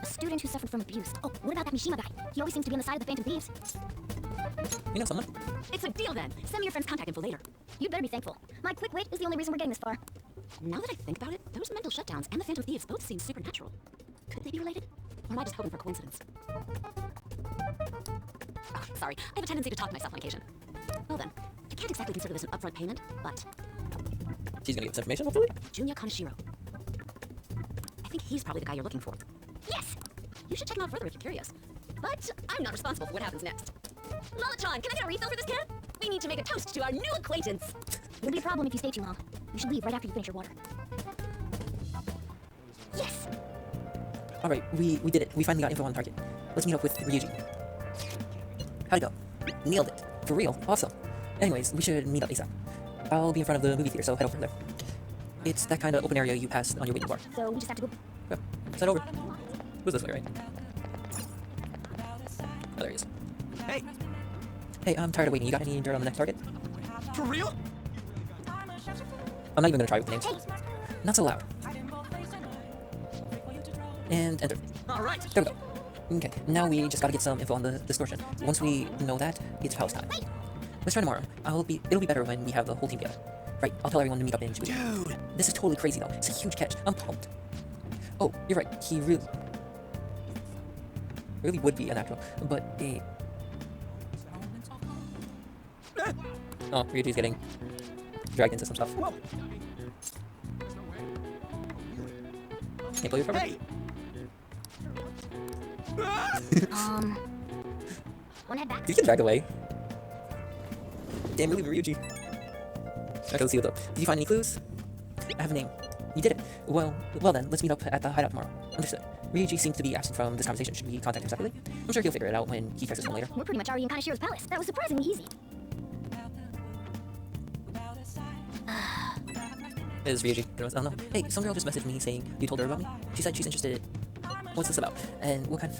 A student who suffered from abuse. Oh, what about that Mishima guy? He always seems to be on the side of the Phantom Thieves. You know someone? It's a deal then. Send me your friend's contact info later. You'd better be thankful. My quick wit is the only reason we're getting this far. Now that I think about it, those mental shutdowns and the Phantom Thieves both seem supernatural. Could they be related? Or am I just hoping for coincidence? Oh, sorry. I have a tendency to talk to myself on occasion. Well then, I can't exactly consider this an upfront payment, but She's gonna get some information, hopefully? Junya Kaneshiro. I think he's probably the guy you're looking for. Yes! You should check him out further if you're curious. But I'm not responsible for what happens next. Malachon, can I get a refill for this can? We need to make a toast to our new acquaintance. It'll be a problem if you stay too long. You should leave right after you finish your water. Yes! Alright, we did it. We finally got info on the target. Let's meet up with Ryuji. How'd it go? Nailed it. For real. Awesome. Anyways, we should meet up ASAP. I'll be in front of the movie theater, so head over there. It's that kind of open area you pass on your way to the bar. So we just have to go... Yep. Let's head over. Who's this way, right? Oh, there he is. Hey, Hey, I'm tired of waiting. You got any dirt on the next target? for real? I'm not even gonna try with the names. Not so loud. And enter. All right. There we go. Okay, now we just gotta get some info on the distortion. Once we know that, it's palace time. Let's try tomorrow. It'll be better when we have the whole team together. Right, I'll tell everyone to meet up in Shibuya. Dude. This is totally crazy though. It's a huge catch. I'm pumped. Oh, you're right. He really would be a natural, but oh, Ryuji's getting dragged into some stuff. Whoa. Can't believe it. Hey. Wanna head back? Did you get dragged away? Can't believe it, Ryuji. Okay, let's see what's up. Did you find any clues? I have a name. You did it. Well then, let's meet up at the hideout tomorrow. Understood. Ryuji seems to be absent from this conversation. Should we contact him separately? I'm sure he'll figure it out when he checks his phone later. We're pretty much already in Kaneshiro's palace. That was surprisingly easy. Is Ryuji? Oh no. Hey, some girl just messaged me saying you told her about me. She said she's interested. What's this about? And what kind of...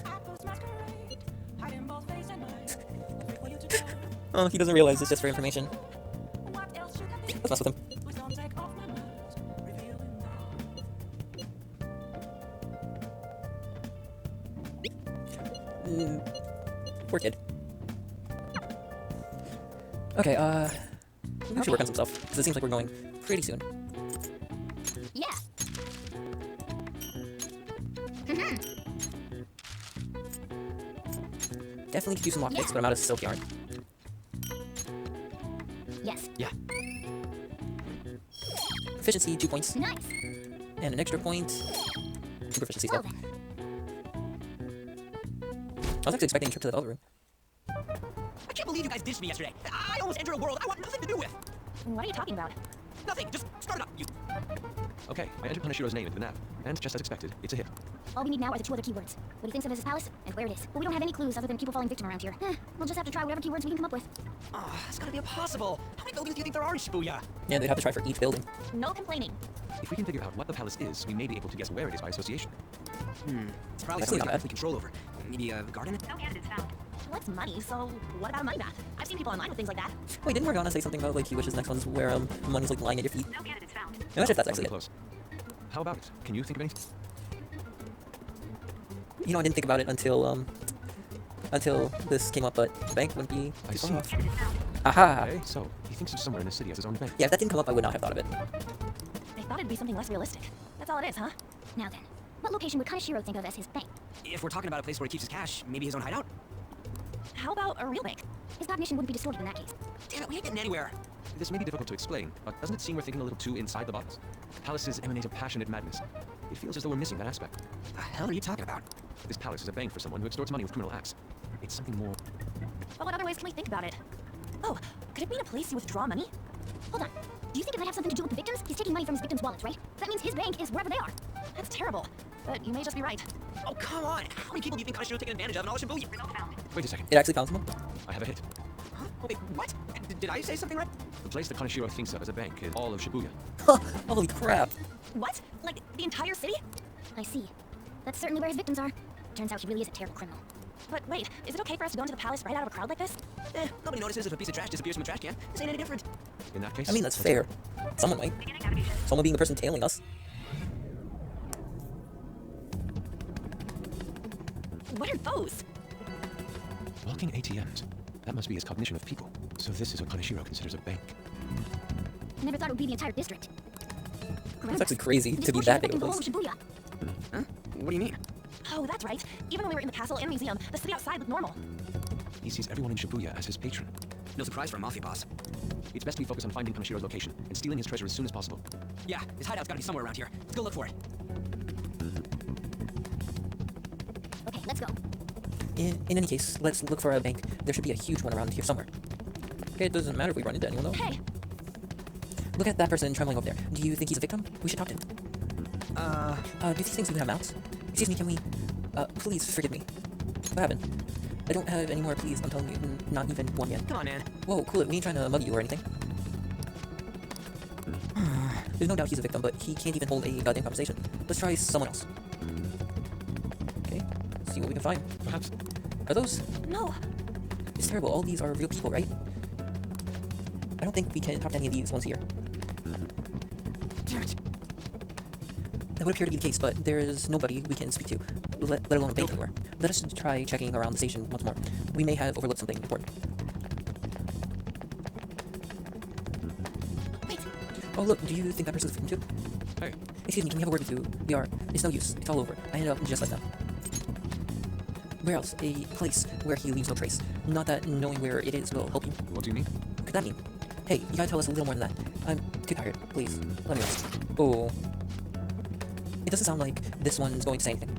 Oh, he doesn't realize it's just for information. Let's mess with him. Poor kid. Okay, we should work on some stuff, because it seems like we're going pretty soon. Yeah. Definitely could use some lockpicks, but I'm out of silk yarn. Yes. Yeah. Efficiency, 2 points. Nice. And an extra point. 2 proficiency Well skill. then. I was actually expecting a trip to the Velvet Room. I can't believe you guys ditched me yesterday. I almost entered a world I want nothing to do with. What are you talking about? Nothing. Just start it up. You. Okay, I entered Kaneshiro's name into the nav, and just as expected, it's a hit. All we need now are the 2 other keywords. What he thinks of as his palace, and where it is. But we don't have any clues other than people falling victim around here. We'll just have to try whatever keywords we can come up with. Oh, it's gotta be impossible. How many buildings do you think there are in Shibuya? Yeah, they'd have to try for each building. No complaining. If we can figure out what the palace is, we may be able to guess where it is by association. It's probably That's something not we bad. have control over. Maybe the garden? No candidates found. What's money? So what about money bath? I've seen people online with things like that. Wait, didn't Morgana say something about like he wishes next one's where money's like lying at your feet? No candidates found. Imagine if that's actually Pretty it. close. How about it? Can you think of anything? You know, I didn't think about it until this came up, but bank wouldn't be I too see. far off. Aha! Okay, so he thinks of somewhere in the city as his own bank. Yeah, if that didn't come up, I would not have thought of it. I thought it'd be something less realistic. That's all it is, huh? Now then, what location would Kaneshiro think of as his bank? If we're talking about a place where he keeps his cash, maybe his own hideout? How about a real bank? His cognition wouldn't be distorted in that case. Damn it, we ain't getting anywhere. This may be difficult to explain, but doesn't it seem we're thinking a little too inside the box? Palaces emanate a passionate madness. It feels as though we're missing that aspect. The hell are you talking about? This palace is a bank for someone who extorts money with criminal acts. It's something more. But what other ways can we think about it? Oh, could it mean a place you withdraw money? Hold on. Do you think it might have something to do with the victims? He's taking money from his victims' wallets, right? That means his bank is wherever they are. That's terrible. But you may just be right. Oh, come on! How many people do you think Kaneshiro taking advantage of in all this Shibuya? Wait a second. It actually found someone? I have a hit. Huh? Wait, what? Did I say something right? The place that Kaneshiro thinks of as a bank is all of Shibuya. Holy crap. What? Like, the entire city? I see. That's certainly where his victims are. Turns out he really is a terrible criminal. But wait, is it okay for us to go into the palace right out of a crowd like this? Nobody notices if a piece of trash disappears from a trash can. This ain't any different. In that case, I mean, that's fair. Someone might. Someone being the person tailing us. What are those? walking ATMs. That must be his cognition of people. So this is what Kaneshiro considers a bank. I never thought it would be the entire district. It's actually crazy to be that big of a place. Shibuya. Huh? What do you mean? Oh, that's right. Even when we were in the castle and museum, the city outside looked normal. He sees everyone in Shibuya as his patron. No surprise for a mafia boss. It's best we focus on finding Kaneshiro's location and stealing his treasure as soon as possible. Yeah, his hideout's gotta be somewhere around here. Let's go look for it. Okay, let's go. In any case, let's look for a bank. There should be a huge one around here somewhere. Okay, it doesn't matter if we run into anyone though. Hey! Look at that person trembling over there. Do you think he's a victim? We should talk to him. Do these things even have mouths? Excuse me, can we... please forgive me. What happened? I don't have any more please, I'm telling you. Not even one yet. Come on, man. Whoa, cool it. We ain't trying to mug you or anything. There's no doubt he's a victim, but he can't even hold a goddamn conversation. Let's try someone else. Okay, see what we can find. Perhaps. Are those? No! It's terrible. All these are real people, right? I don't think we can talk to any of these ones here. Damn it. That would appear to be the case, but there is nobody we can speak to, let alone a bank anywhere. Let us try checking around the station once more. We may have overlooked something important. Wait! Oh look, do you think that person's a victim too? Hey. Excuse me, can we have a word with you? We are. It's no use. It's all over. I ended up just like them. Where else? A place where he leaves no trace. Not that knowing where it is will help you. What do you mean? What could that mean? Hey, you gotta tell us a little more than that. I'm too tired. Please, let me rest. Oh. It doesn't sound like this one's going to say anything.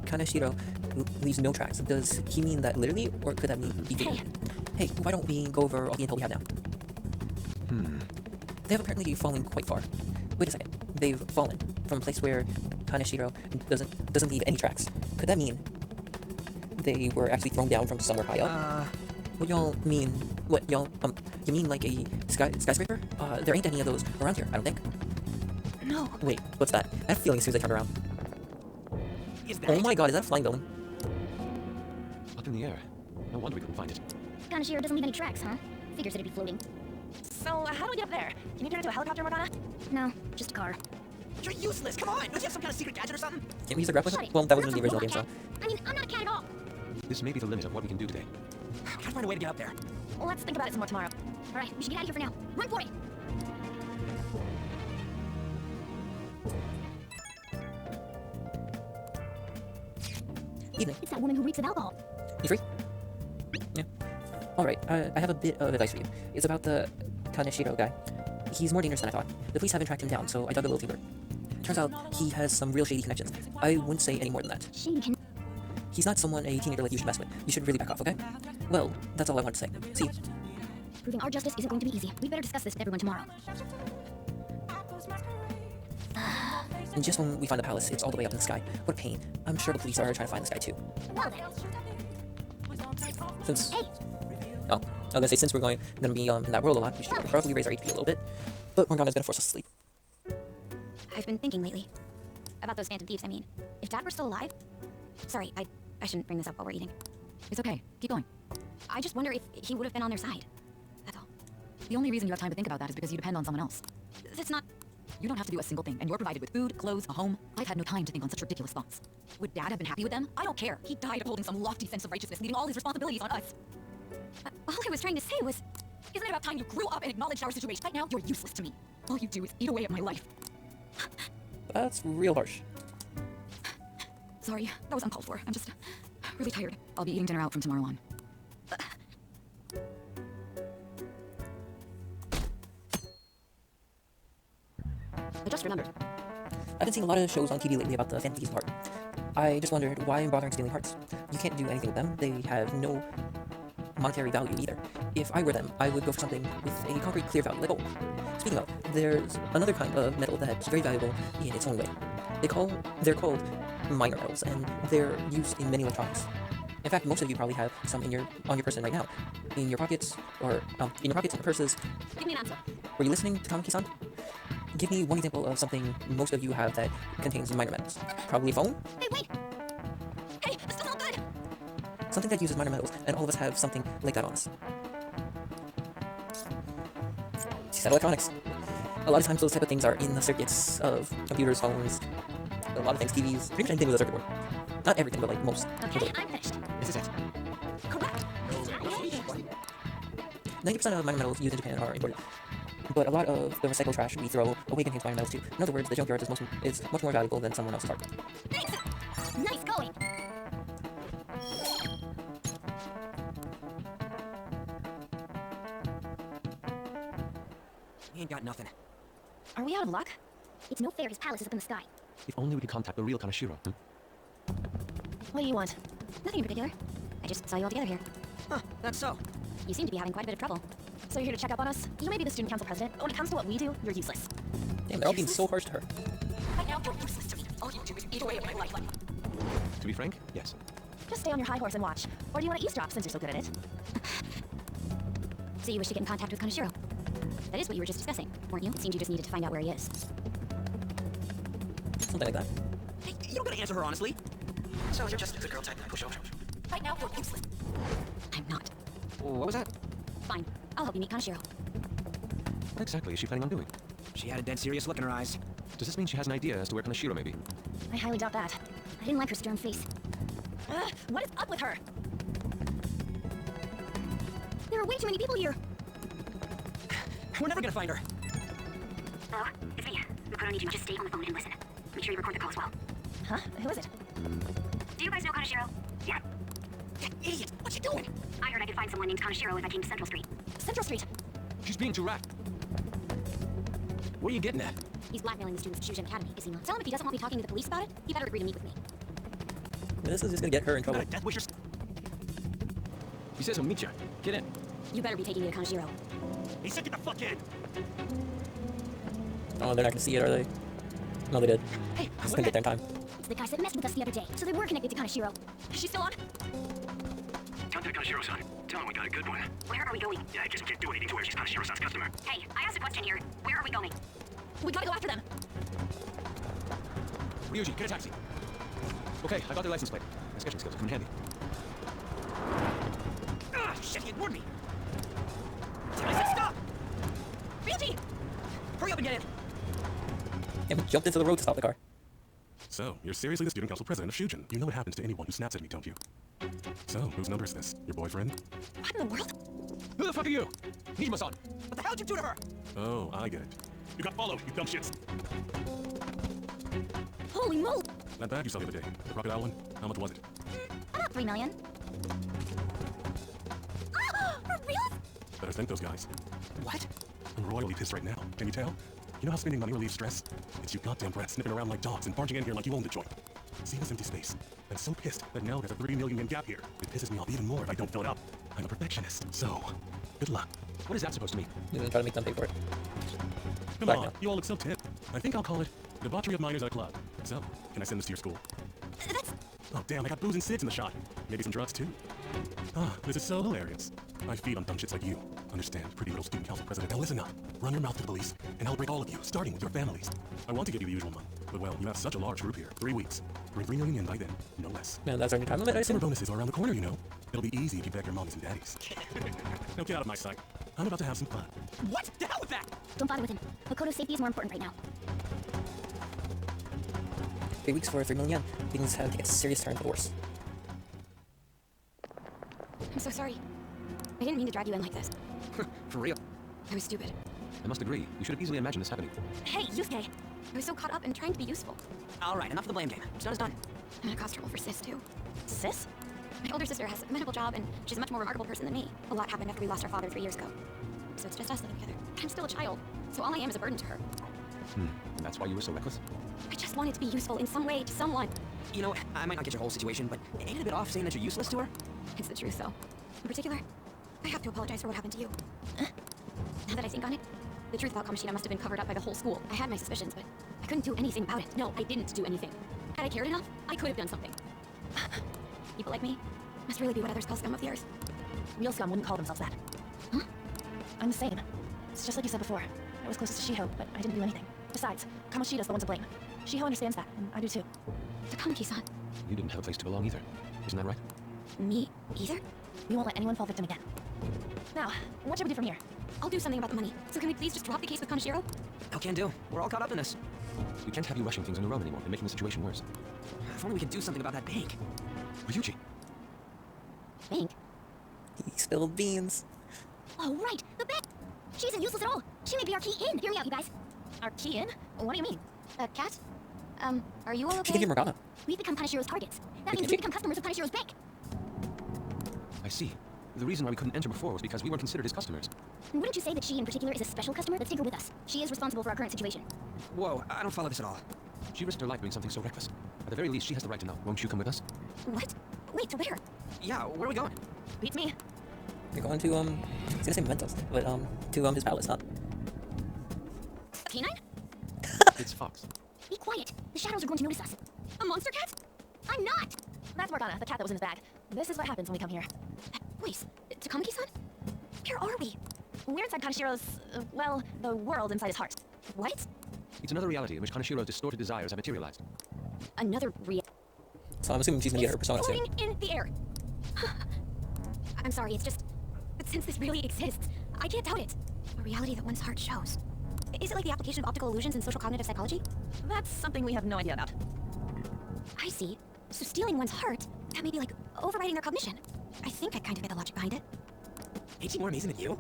Kaneshiro leaves no tracks. Does he mean that literally, or could that mean he didn't? Hey, why don't we go over all the intel we have now? They have apparently fallen quite far. Wait a second. They've fallen from a place where Kaneshiro doesn't leave any tracks. Could that mean they were actually thrown down from somewhere high up? What y'all mean? What y'all you mean like a skyscraper? There ain't any of those around here, I don't think. No! Wait, what's that? I have a feeling as soon as I turn around. Is that Oh my god, is that a flying building? Up in the air. No wonder we couldn't find it. Kaneshiro doesn't leave any tracks, huh? Figures it'd be floating. So, how do we get up there? Can you turn into a helicopter, Morgana? No, just a car. You're useless! Come on! Don't you have some kind of secret gadget or something? Can't we use the grappling Shut hook? it. Well, that We're wasn't in not the original some game, so... robot cat. I mean, I'm not a cat at all! This may be the limit of what we can do today. We gotta find a way to get up there. Well, let's think about it some more tomorrow. Alright, we should get out of here for now. Run for it! Evening. It's that woman who reeks of alcohol. You free? Yeah. Alright, I have a bit of advice for you. It's about the Kaneshiro guy. He's more dangerous than I thought. The police haven't tracked him down, so I dug a little deeper. Turns out, he has some real shady connections. I wouldn't say any more than that. Shady can... He's not someone a teenager like you should mess with. You should really back off, okay? Well, that's all I wanted to say. See you. Proving our justice isn't going to be easy. We'd better discuss this with everyone tomorrow. And just when we find the palace, it's all the way up in the sky. What a pain. I'm sure the police are trying to find this guy too. Well then. Since... Hey! Oh, I was gonna say, since we're gonna be in that world a lot, we should probably raise our HP a little bit. But Morgana's gonna force us to sleep. I've been thinking lately. About those phantom thieves, I mean. If Dad were still alive... Sorry, I shouldn't bring this up while we're eating. It's okay. Keep going. I just wonder if he would have been on their side. That's all. The only reason you have time to think about that is because you depend on someone else. That's not... You don't have to do a single thing, and you're provided with food, clothes, a home. I've had no time to think on such ridiculous thoughts. Would Dad have been happy with them? I don't care. He died of holding some lofty sense of righteousness, leaving all his responsibilities on us. All I was trying to say was... Isn't it about time you grew up and acknowledged our situation? Right now, you're useless to me. All you do is eat away at my life. That's real harsh. Sorry, that was uncalled for. I'm just really tired. I'll be eating dinner out from tomorrow on. I just remembered. I've been seeing a lot of shows on TV lately about the Phantom Thieves of Heart. I just wondered, why bothering stealing hearts? You can't do anything with them. They have no monetary value either. If I were them, I would go for something with a concrete clear value, like gold. Speaking of, there's another kind of metal that's very valuable in its own way. They're called minor metals, and they're used in many electronics. In fact, most of you probably have some on your person right now, in your pockets, or in your purses. Give me an answer. Were you listening to Kaneki-san? Give me one example of something most of you have that contains minor metals. Probably a phone? Hey, wait! Hey, this doesn't look good! Something that uses minor metals, and all of us have something like that on us. She said electronics. A lot of times those type of things are in the circuits of computers, phones, a lot of things, TVs, pretty much anything with a circuit board. Not everything, but like most. Okay, I'm finished. This is it. Correct. 90% of minor metals used in Japan are imported. But a lot of the recycled trash we throw away contains minor metals too. In other words, the junkyard is much more valuable than someone else's art. Thanks! Nice going! We ain't got nothing. Are we out of luck? It's no fair his palace is up in the sky. If only we could contact the real Kaneshiro. What do you want? Nothing in particular. I just saw you all together here. Huh, that's so. You seem to be having quite a bit of trouble. So you're here to check up on us? You may be the student council president, but when it comes to what we do, you're useless. Damn, they're all being so harsh to her. Right now, you're useless to me. All you do is eat away at my life. To be frank, yes. Just stay on your high horse and watch. Or do you want to eavesdrop since you're so good at it? So you wish to get in contact with Kaneshiro? That is what you were just discussing, weren't you? It seemed you just needed to find out where he is. Something like that. Hey, you don't gotta answer her honestly. So you're just the girl type pushover. Right now, you're useless. I'm not. What was that? Fine. I'll help you meet Kaneshiro. What exactly is she planning on doing? She had a dead serious look in her eyes. Does this mean she has an idea as to where Kaneshiro may be? I highly doubt that. I didn't like her stern face. What is up with her? There are way too many people here. We're never gonna find her. Hello? It's me. Makoto needs you to just stay on the phone and listen. Make sure you record the call as well. Huh? Who is it? Do you guys know Kaneshiro? Yeah. Idiot, what you doing? I heard I could find someone named Kaneshiro if I came to Central Street. Central Street. She's being too rash. What are you getting at? He's blackmailing the students at Shujin Academy, is he not? Tell him if he doesn't want me talking to the police about it, he better agree to meet with me. This is just gonna get her in trouble. Death Wishers. He says he'll meet you. Get in. You better be taking me to Kaneshiro. He said get the fuck in. Oh, they're not gonna see it, are they? No, they did. Hey, Just couldn't get there in time. it's the guys that messed with us the other day. So they were connected to Kaneshiro. Is she still on? Contact Kaneshiro-san. Tell him we got a good one. Where are we going? Yeah, I just can't do anything to her. She's Kaneshiro-san's customer. Hey, I asked a question here. Where are we going? We gotta go after them. Ryuji, get a taxi. Okay, I got their license plate. My sketching skills come in handy. Ah, shit, he ignored me. I said stop! Ryuji! Hurry up and get in. And we jumped into the road to stop the car. So, you're seriously the student council president of Shujin. You know what happens to anyone who snaps at me, don't you? So, whose number is this? Your boyfriend? What in the world? Who the fuck are you? Nijima-san. What the hell did you do to her? Oh, I get it. You got followed, you dumb shits. Holy moly! That bag you saw the other day, the crocodile one, how much was it? About 3 million. For real? Better thank those guys. What? I'm royally pissed right now. Can you tell? You know how spending money relieves stress? It's you goddamn brats sniffing around like dogs and barging in here like you own the joint. See this empty space? I'm so pissed that now there's a 3 million yen gap here. It pisses me off even more if I don't fill it up. I'm a perfectionist, so good luck. What is that supposed to mean? He's gonna try to make them pay for it. Come Back on, now. you all look so tip. I think I'll call it debauchery of minors at a club. So, can I send this to your school? That's... Oh damn, I got booze and cids in the shot. Maybe some drugs too. Ah, this is so hilarious. I feed on dumb shits like you. Understand, pretty little student council president. Now listen up. Run your mouth to the police, and I'll break all of you, starting with your families. I want to give you the usual month, but well, you have such a large group here. 3 weeks. Bring 3 million yen by then, no less. Man, that's our new time limit, I Summer assume. bonuses are around the corner, you know. It'll be easy if you beg your mommies and daddies. Now get out of my sight. I'm about to have some fun. What? The hell with that? Don't bother with him. Makoto's safety is more important right now. 3 weeks for 3 million yen. Things have taken a serious turn for the worse. I'm so sorry. I didn't mean to drag you in like this. For real. I was stupid. I must agree. You should have easily imagined this happening. Hey, Yusuke! I was so caught up in trying to be useful. Alright, enough of the blame game. It's done is done. I'm gonna cause trouble for Sis, too. Sis? My older sister has a commendable job, and she's a much more remarkable person than me. A lot happened after we lost our father 3 years ago. So it's just us living together. I'm still a child, so all I am is a burden to her. And that's why you were so reckless? I just wanted to be useful in some way to someone. You know, I might not get your whole situation, but ain't it a bit off saying that you're useless to her? It's the truth, though. In particular, I have to apologize for what happened to you. Now that I think on it, the truth about Kamoshida must have been covered up by the whole school. I had my suspicions, but I couldn't do anything about it. No, I didn't do anything. Had I cared enough, I could have done something. People like me must really be what others call scum of the earth. Real scum wouldn't call themselves that. Huh? I'm the same. It's just like you said before. I was closest to Shiho, but I didn't do anything. Besides, Kamoshida's the one to blame. Shiho understands that, and I do too. Takamaki-san. You didn't have a place to belong either. Isn't that right? Me either? We won't let anyone fall victim again. Now, what should we do from here? I'll do something about the money. So can we please just drop the case with Kaneshiro? No can do. We're all caught up in this. We can't have you rushing things on your own anymore and making the situation worse. If only we could do something about that bank. Ryuji, Bank? He spilled beans. Oh, right! The bank! She isn't useless at all! She may be our key in! Hear me out, you guys! Our key in? What do you mean? Cat? Are you all She okay? gave you Morgana. We've become Kaneshiro's targets. That Wait, means did we she? become customers of Kaneshiro's bank. I see. The reason why we couldn't enter before was because we weren't considered his customers. Wouldn't you say that she in particular is a special customer? Let's take her with us. She is responsible for our current situation. Whoa, I don't follow this at all. She risked her life doing something so reckless. At the very least, she has the right to know. Won't you come with us? What? Wait, to where? Yeah, where are we going? Beats me. You're going to, I was gonna say mementos, but, to, his palace, huh? A canine? It's Fox. Be quiet. The shadows are going to notice us. A monster cat? I'm not! That's Morgana, the cat that was in his bag. This is what happens when we come here. Wait, Takamaki-san? Where are we? We're inside Kaneshiro's, well, the world inside his heart. What? It's another reality in which Kaneshiro's distorted desires have materialized. Another So I'm assuming she's gonna get her persona soon. floating in the air. I'm sorry, it's just... But since this really exists, I can't doubt it. A reality that one's heart shows. Is it like the application of optical illusions in social cognitive psychology? That's something we have no idea about. I see. So stealing one's heart, that may be like overriding their cognition. I think I kind of get the logic behind it. Ain't she more amazing than you?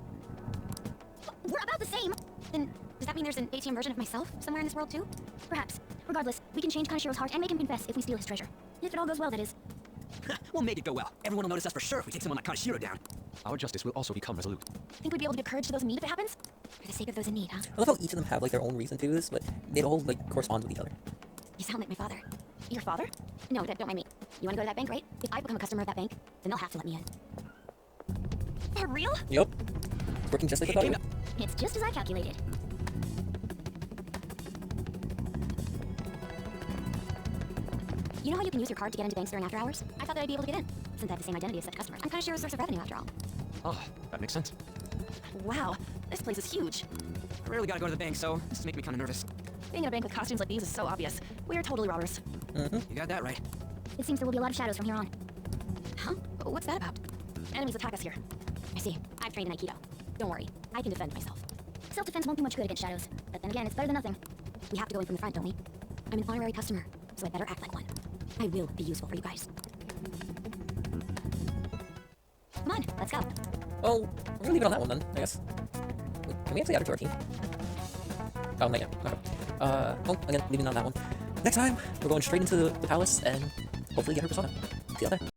We're about the same! Then, does that mean there's an ATM version of myself somewhere in this world too? Perhaps. Regardless, we can change Kaneshiro's heart and make him confess if we steal his treasure. If it all goes well, that is. We'll make it go well. Everyone will notice us for sure if we take someone like Kaneshiro down. Our justice will also become resolute. Think we'd be able to give courage to those in need if it happens? For the sake of those in need, huh? I love how each of them have, like, their own reason to do this, but they all, like, correspond with each other. You sound like my father. Your father? No, don't mind me. You wanna go to that bank, right? If I become a customer of that bank, then they'll have to let me in. For real? Yep. It's working just like I thought it would. It's just as I calculated. You know how you can use your card to get into banks during after hours? I thought that I'd be able to get in, since I have the same identity as such customers. I'm kind of sure a source of revenue after all. Ah, that makes sense. Wow, this place is huge. I rarely gotta go to the bank, so this is making me kinda nervous. Being in a bank with costumes like these is so obvious. We're totally robbers. You got that right. It seems there will be a lot of shadows from here on. Huh? What's that about? Enemies attack us here. I see. I've trained in Aikido. Don't worry. I can defend myself. Self-defense won't do much good against shadows. But then again, it's better than nothing. We have to go in from the front, don't we? I'm an honorary customer, so I better act like one. I will be useful for you guys. Come on, let's go. Well, we're gonna leave it on that one then, I guess. Wait, can we actually add her to our team? Oh, not yet. Okay. Well, again, leaving it on that one. Next time, we're going straight into the palace and hopefully get her persona. See you out there.